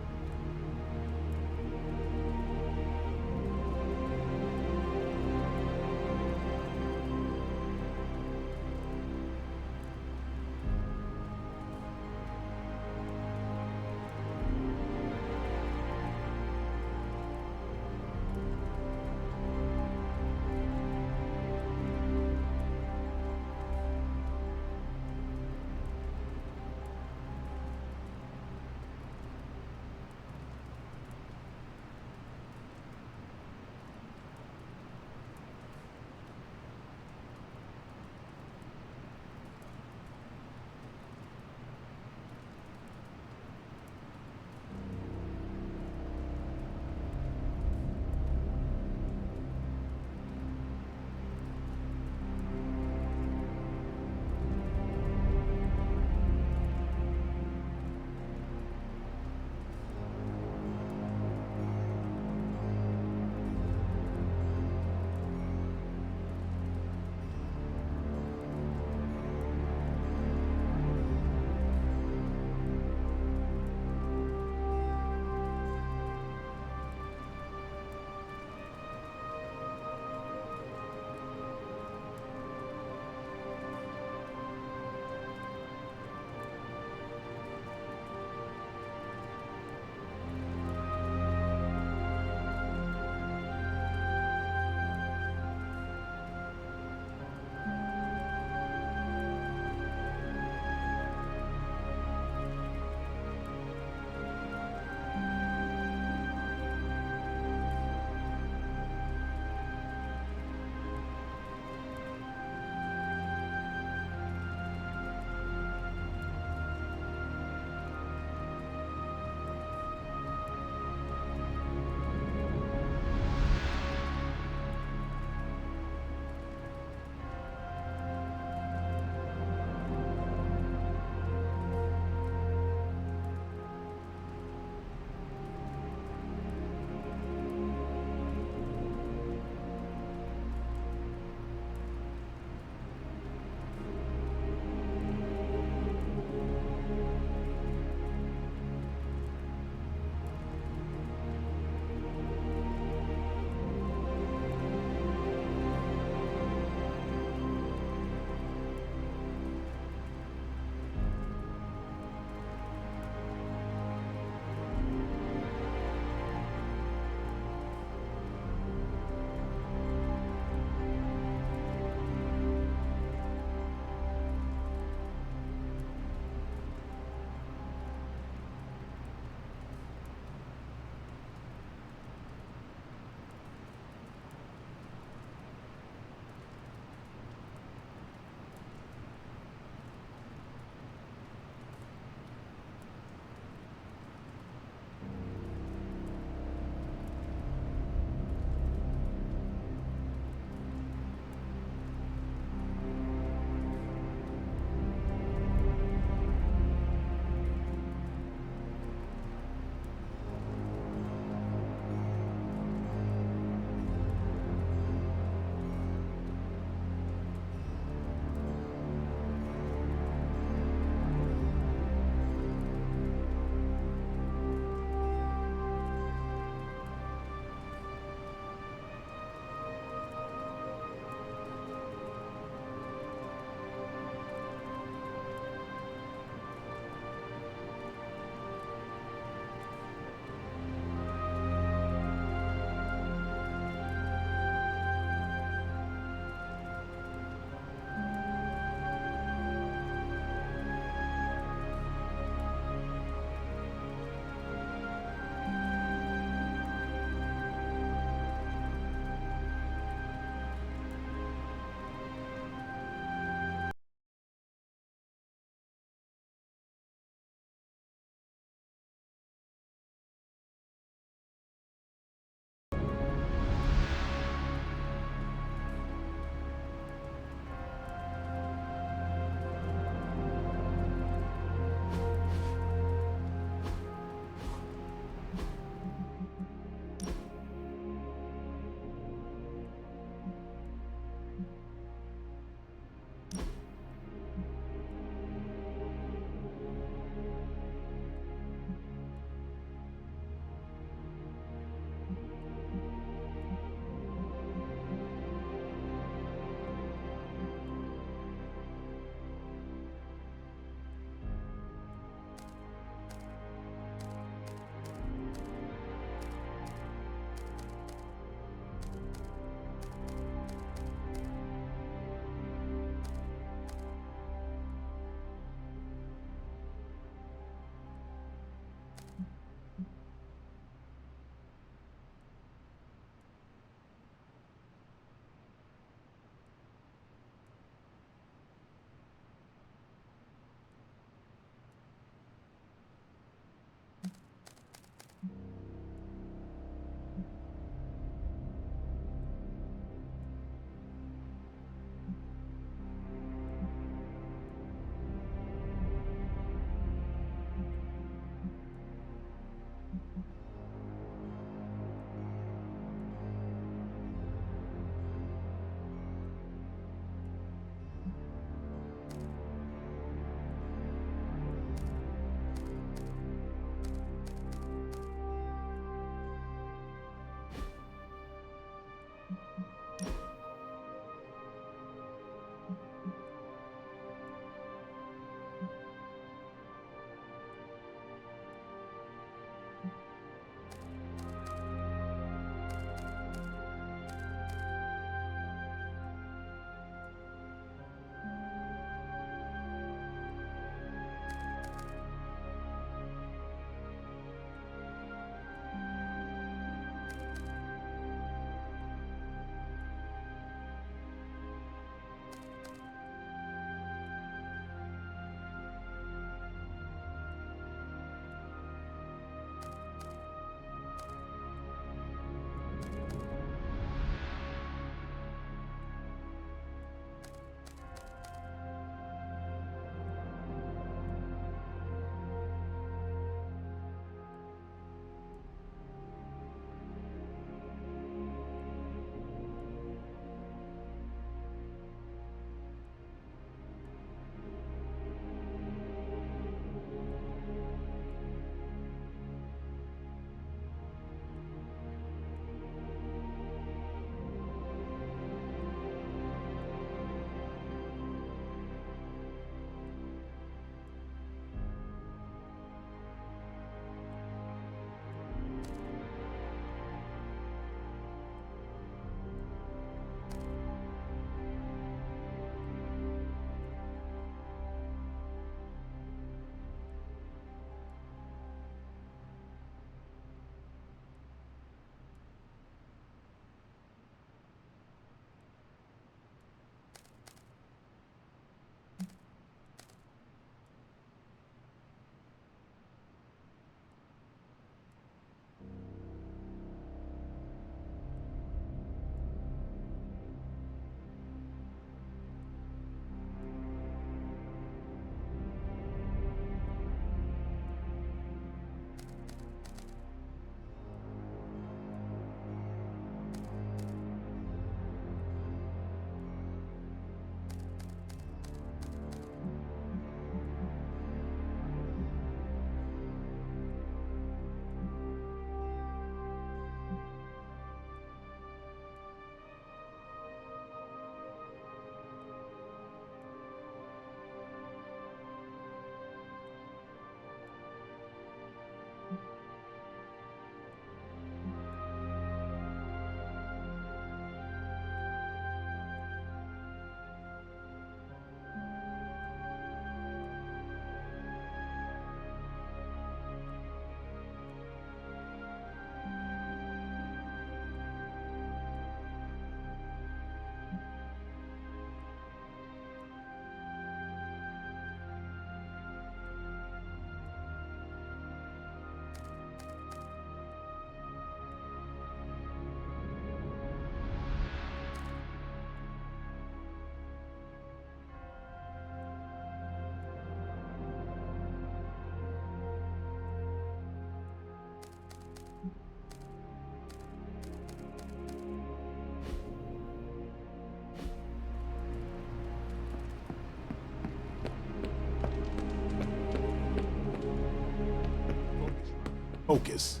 Focus.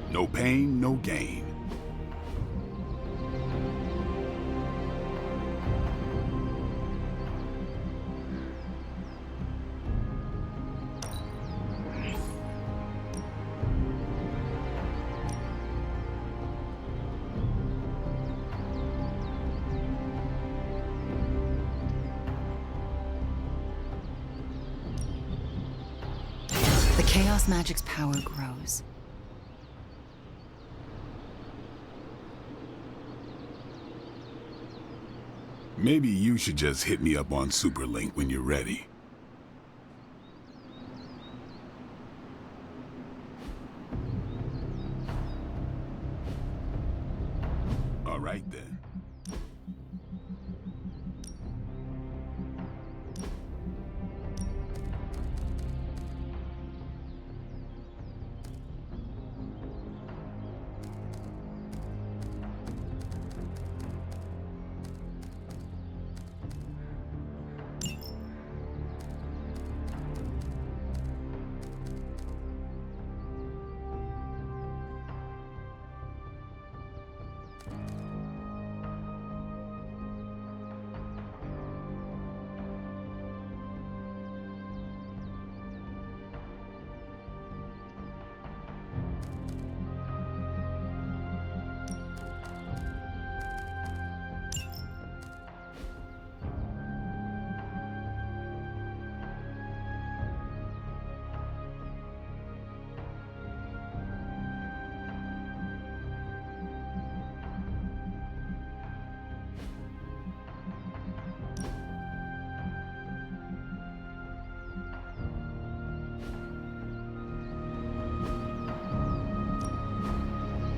No pain, no gain. The Chaos Magic's power grows. Maybe you should just hit me up on Superlink when you're ready. All right then.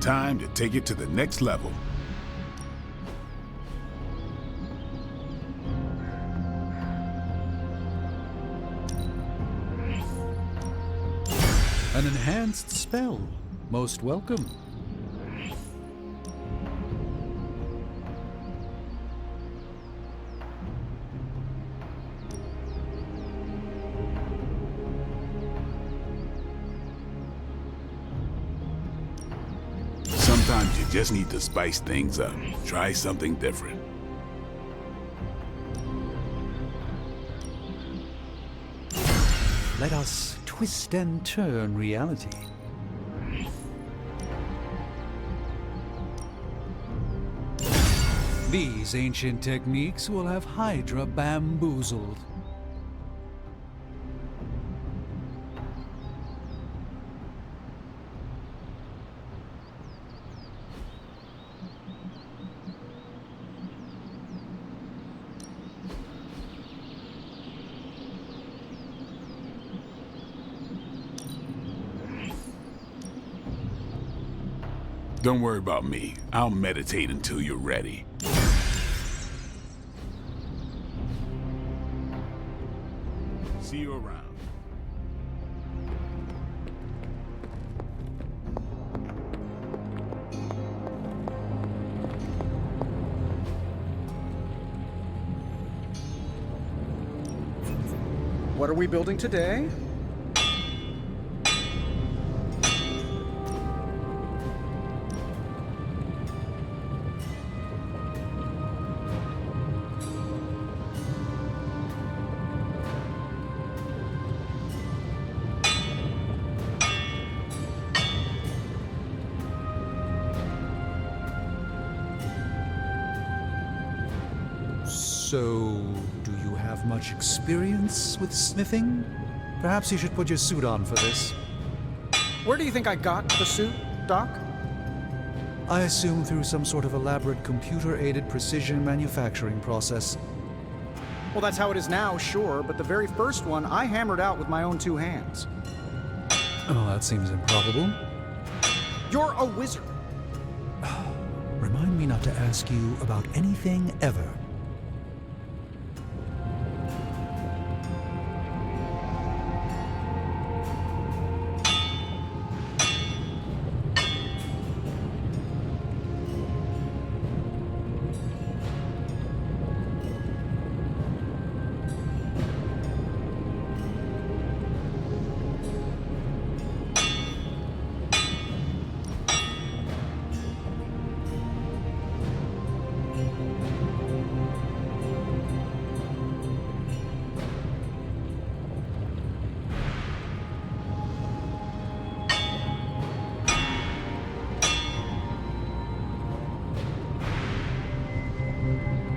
Time to take it to the next level. An enhanced spell. Most welcome. Sometimes you just need to spice things up. Try something different. Let us twist and turn reality. These ancient techniques will have Hydra bamboozled. Don't worry about me. I'll meditate until you're ready. See you around. What are we building today? So, do you have much experience with smithing? Perhaps you should put your suit on for this. Where do you think I got the suit, Doc? I assume through some sort of elaborate computer-aided precision manufacturing process. Well, that's how it is now, sure, but the very first one I hammered out with my own two hands. Oh, that seems improbable. You're a wizard. Remind me not to ask you about anything ever.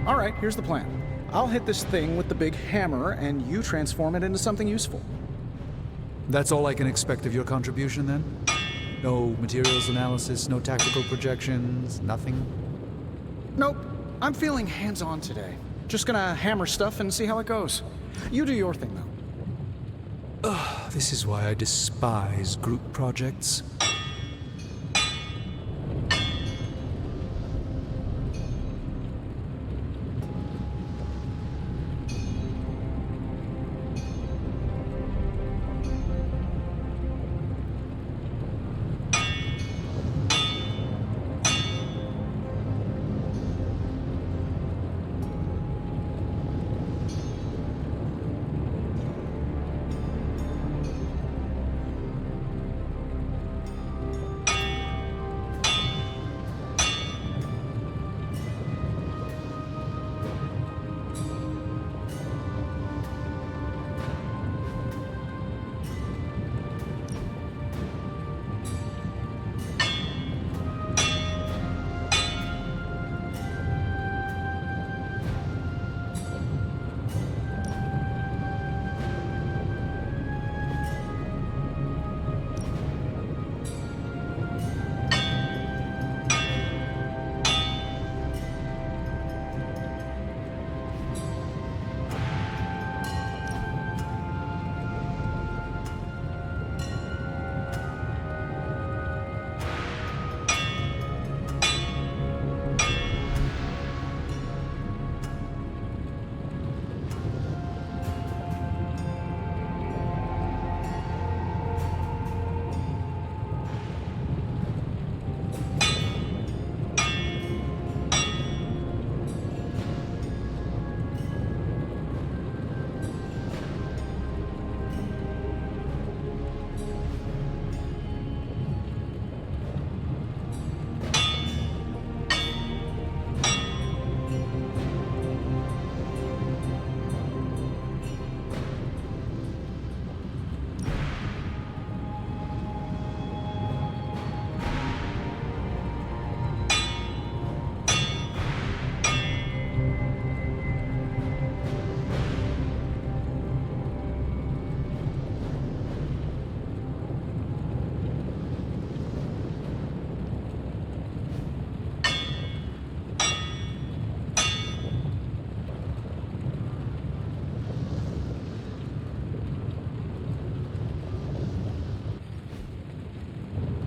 All right, here's the plan. I'll hit this thing with the big hammer, and you transform it into something useful. That's all I can expect of your contribution, then? No materials analysis, no tactical projections, nothing? Nope. I'm feeling hands-on today. Just gonna hammer stuff and see how it goes. You do your thing, though. Ugh, this is why I despise group projects.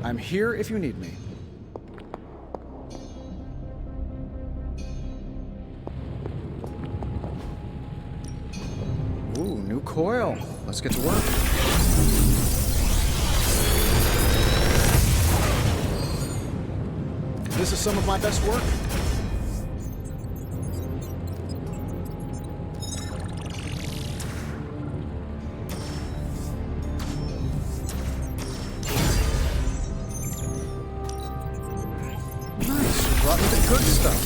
I'm here if you need me. Ooh, new coil. Let's get to work. This is some of my best work. Good stuff.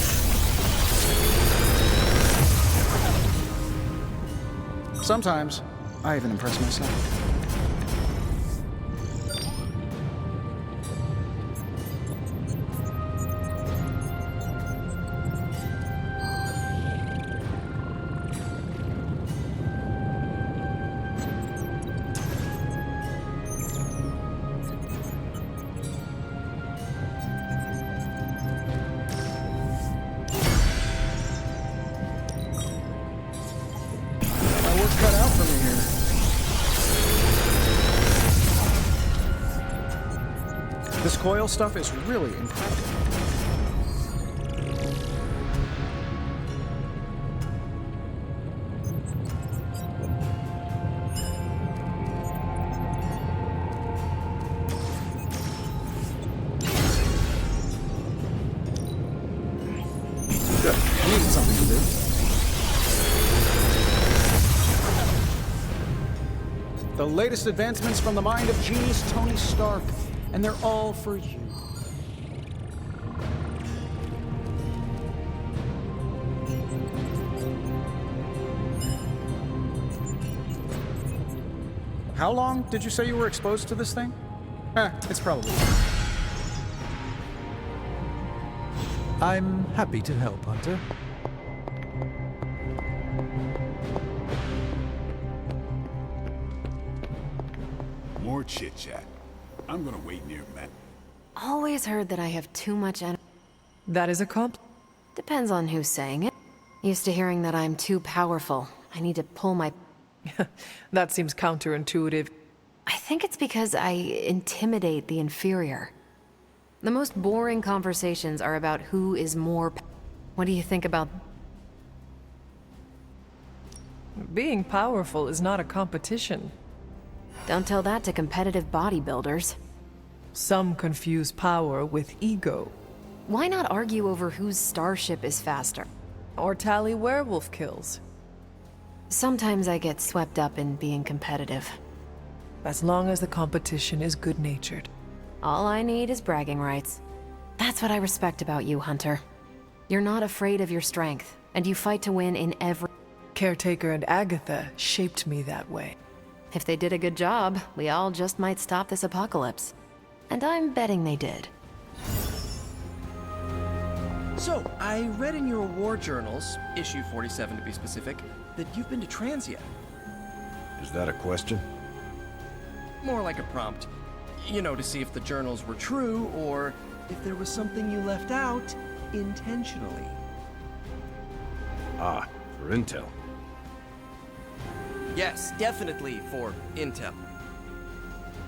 Sometimes, I even impress myself. Cut out for me here. This coil stuff is really incredible. Good. I needed something to do. The latest advancements from the mind of genius Tony Stark, and they're all for you. How long did you say you were exposed to this thing? It's probably... I'm happy to help, Hunter. more chit-chat. I'm gonna wait near Matt. Always heard that I have too much energy. That is a Depends on who's saying it. Used to hearing that I'm too powerful. I need to pull my... That seems counterintuitive. I think it's because I intimidate the inferior. The most boring conversations are about who is more... What do you think about... Being powerful is not a competition. Don't tell that to competitive bodybuilders. Some confuse power with ego. Why not argue over whose starship is faster? Or tally werewolf kills. Sometimes I get swept up in being competitive. As long as the competition is good-natured. All I need is bragging rights. That's what I respect about you, Hunter. You're not afraid of your strength, and you fight to win in every... Caretaker and Agatha shaped me that way. If they did a good job, we all just might stop this apocalypse. And I'm betting they did. So, I read in your war journals, issue 47 to be specific, that you've been to Transia. Is that a question? More like a prompt. You know, to see if the journals were true, or if there was something you left out intentionally. Ah, for intel. Yes, definitely for intel.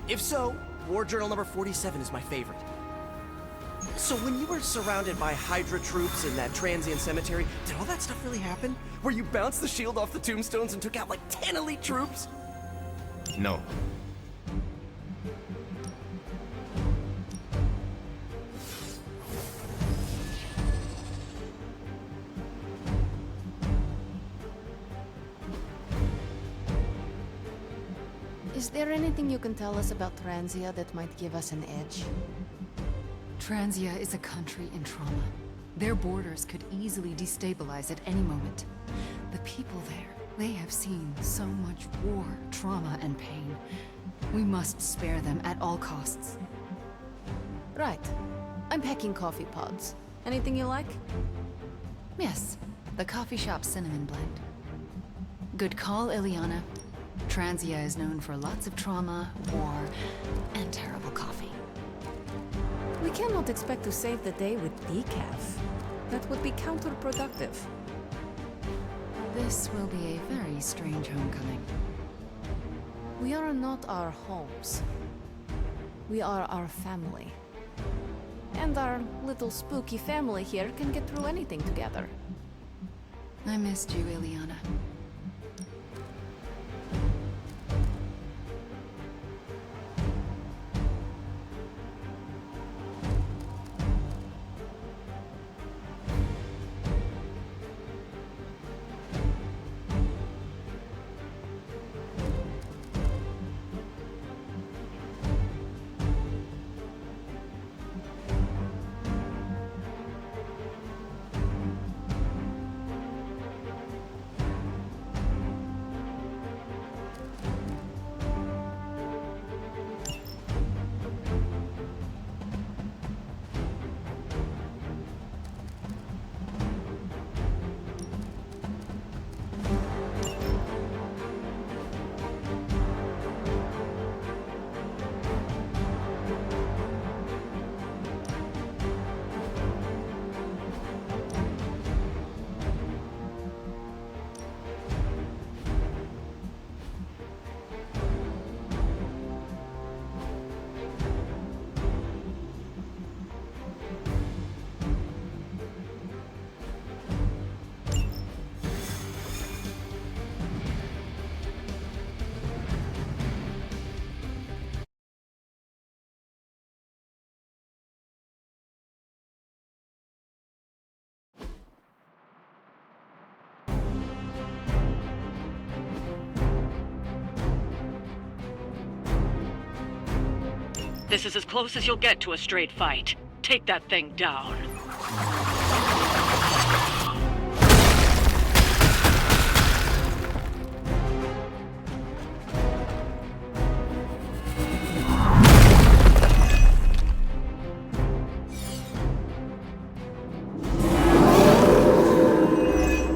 If so, War Journal number 47 is my favorite. So when you were surrounded by Hydra troops in that transient cemetery, did all that stuff really happen? Where you bounced the shield off the tombstones and took out like 10 elite troops? No. Is there anything you can tell us about Transia that might give us an edge? Transia is a country in trauma. Their borders could easily destabilize at any moment. The people there, they have seen so much war, trauma, and pain. We must spare them at all costs. Right. I'm packing coffee pods. Anything you like? Yes, the coffee shop cinnamon blend. Good call, Ileana. Transia is known for lots of trauma, war, and terrible coffee. We cannot expect to save the day with decaf. That would be counterproductive. This will be a very strange homecoming. We are not our homes. We are our family. And our little spooky family here can get through anything together. I missed you, Ileana. This is as close as you'll get to a straight fight. Take that thing down.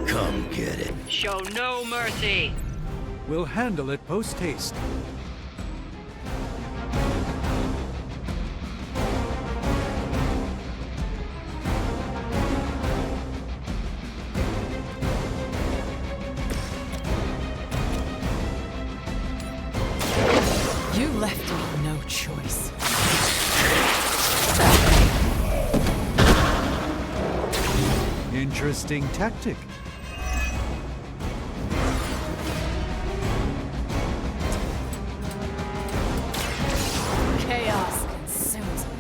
Come get it. Show no mercy. We'll handle it post-haste. left me no choice. Interesting tactic. Chaos consumes me.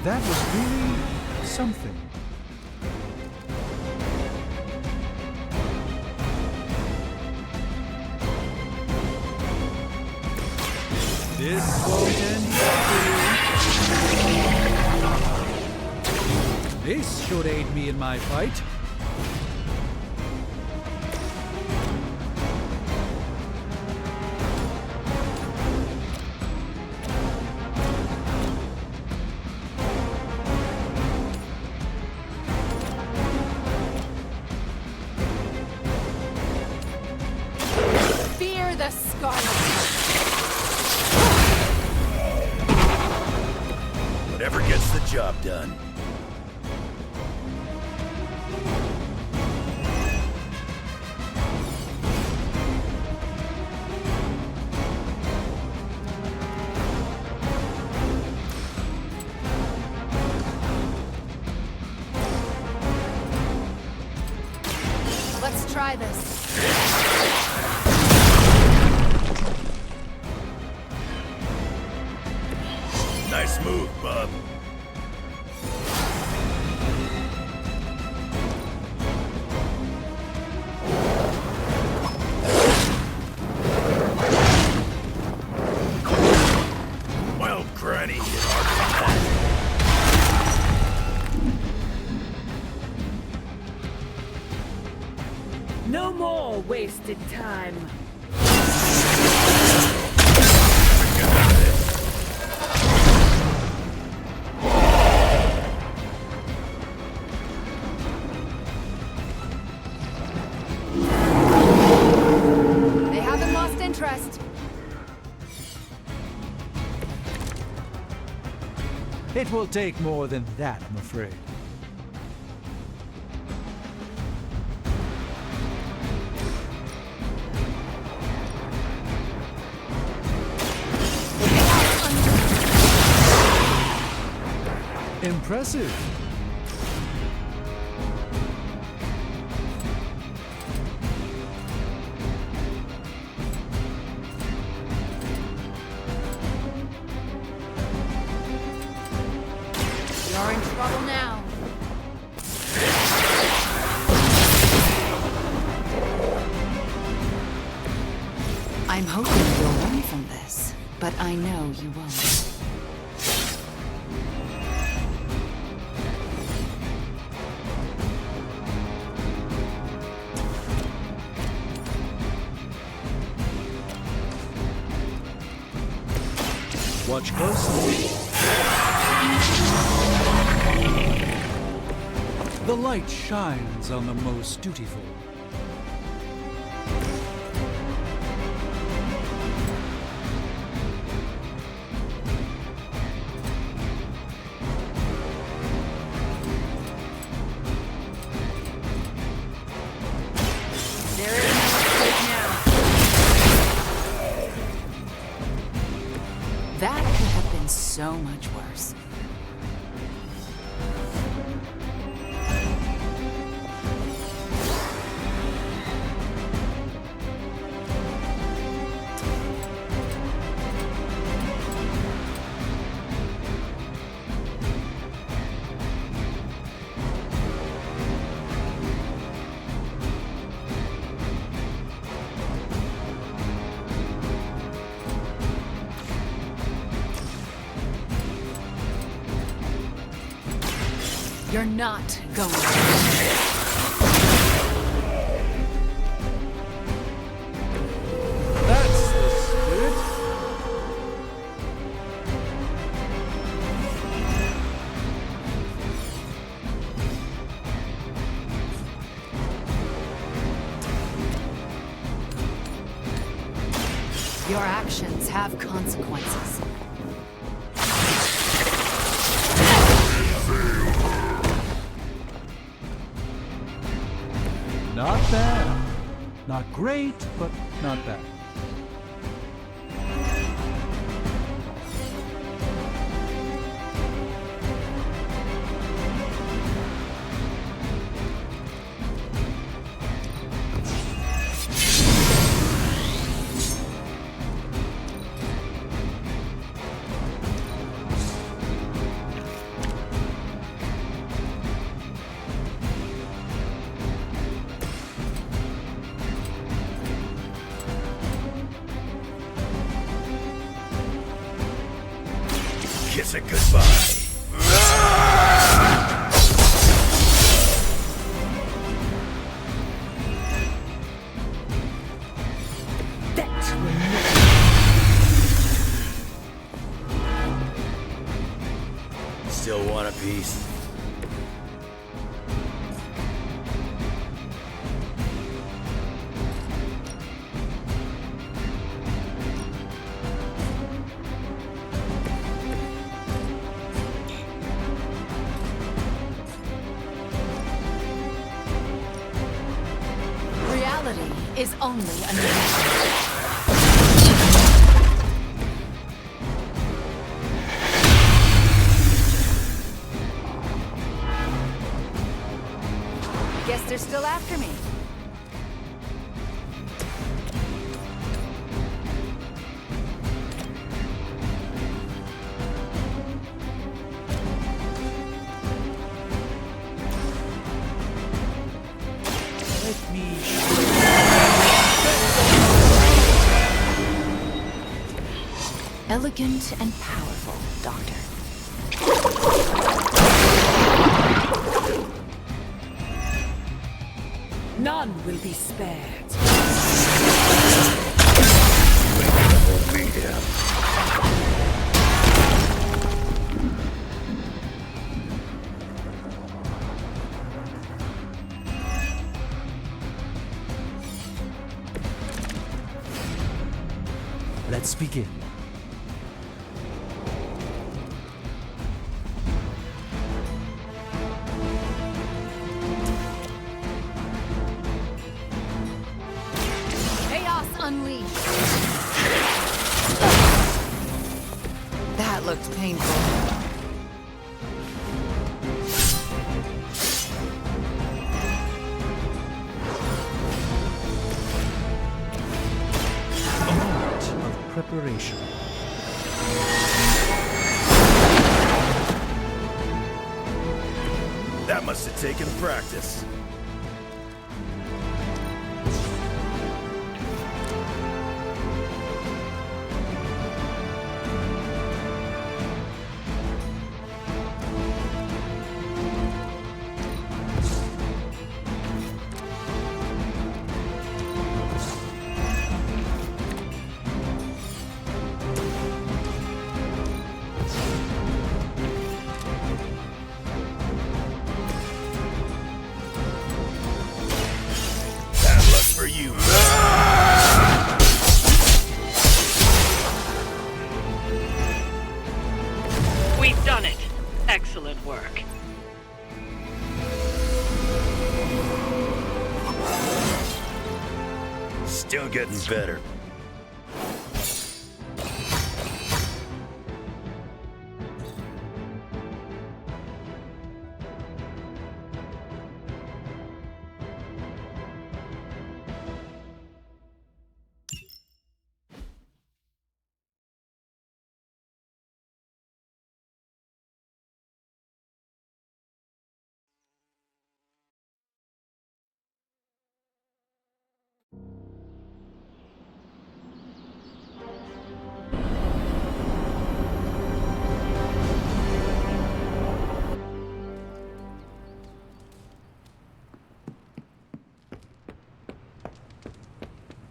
That was really something. This won't end well. This should aid me in my fight. Fear the Scarlet. Whatever gets the job done. Let's try this. Nice move, bub. Well, Granny, hit hard. No more wasted time. They haven't lost interest. It will take more than that, I'm afraid. Impressive. You're in trouble now. I'm hoping you'll learn from this, but I know you won't. Watch closely. The light shines on the most dutiful. There is no escape now. That could have been so much worse. You're not going to. That's the spirit. Your actions have consequences. Not bad. Not great, but not bad. Kiss it goodbye. Still want a piece? Reality is only an illusion. Guess they're still after me. Let me... Elegant and powerful, Doctor. None will be spared. Let's begin. Chaos unleashed. That looked painful. Art of preparation. That must have taken practice. For you. We've done it. Excellent work. Still getting better.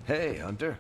Hey, Hunter.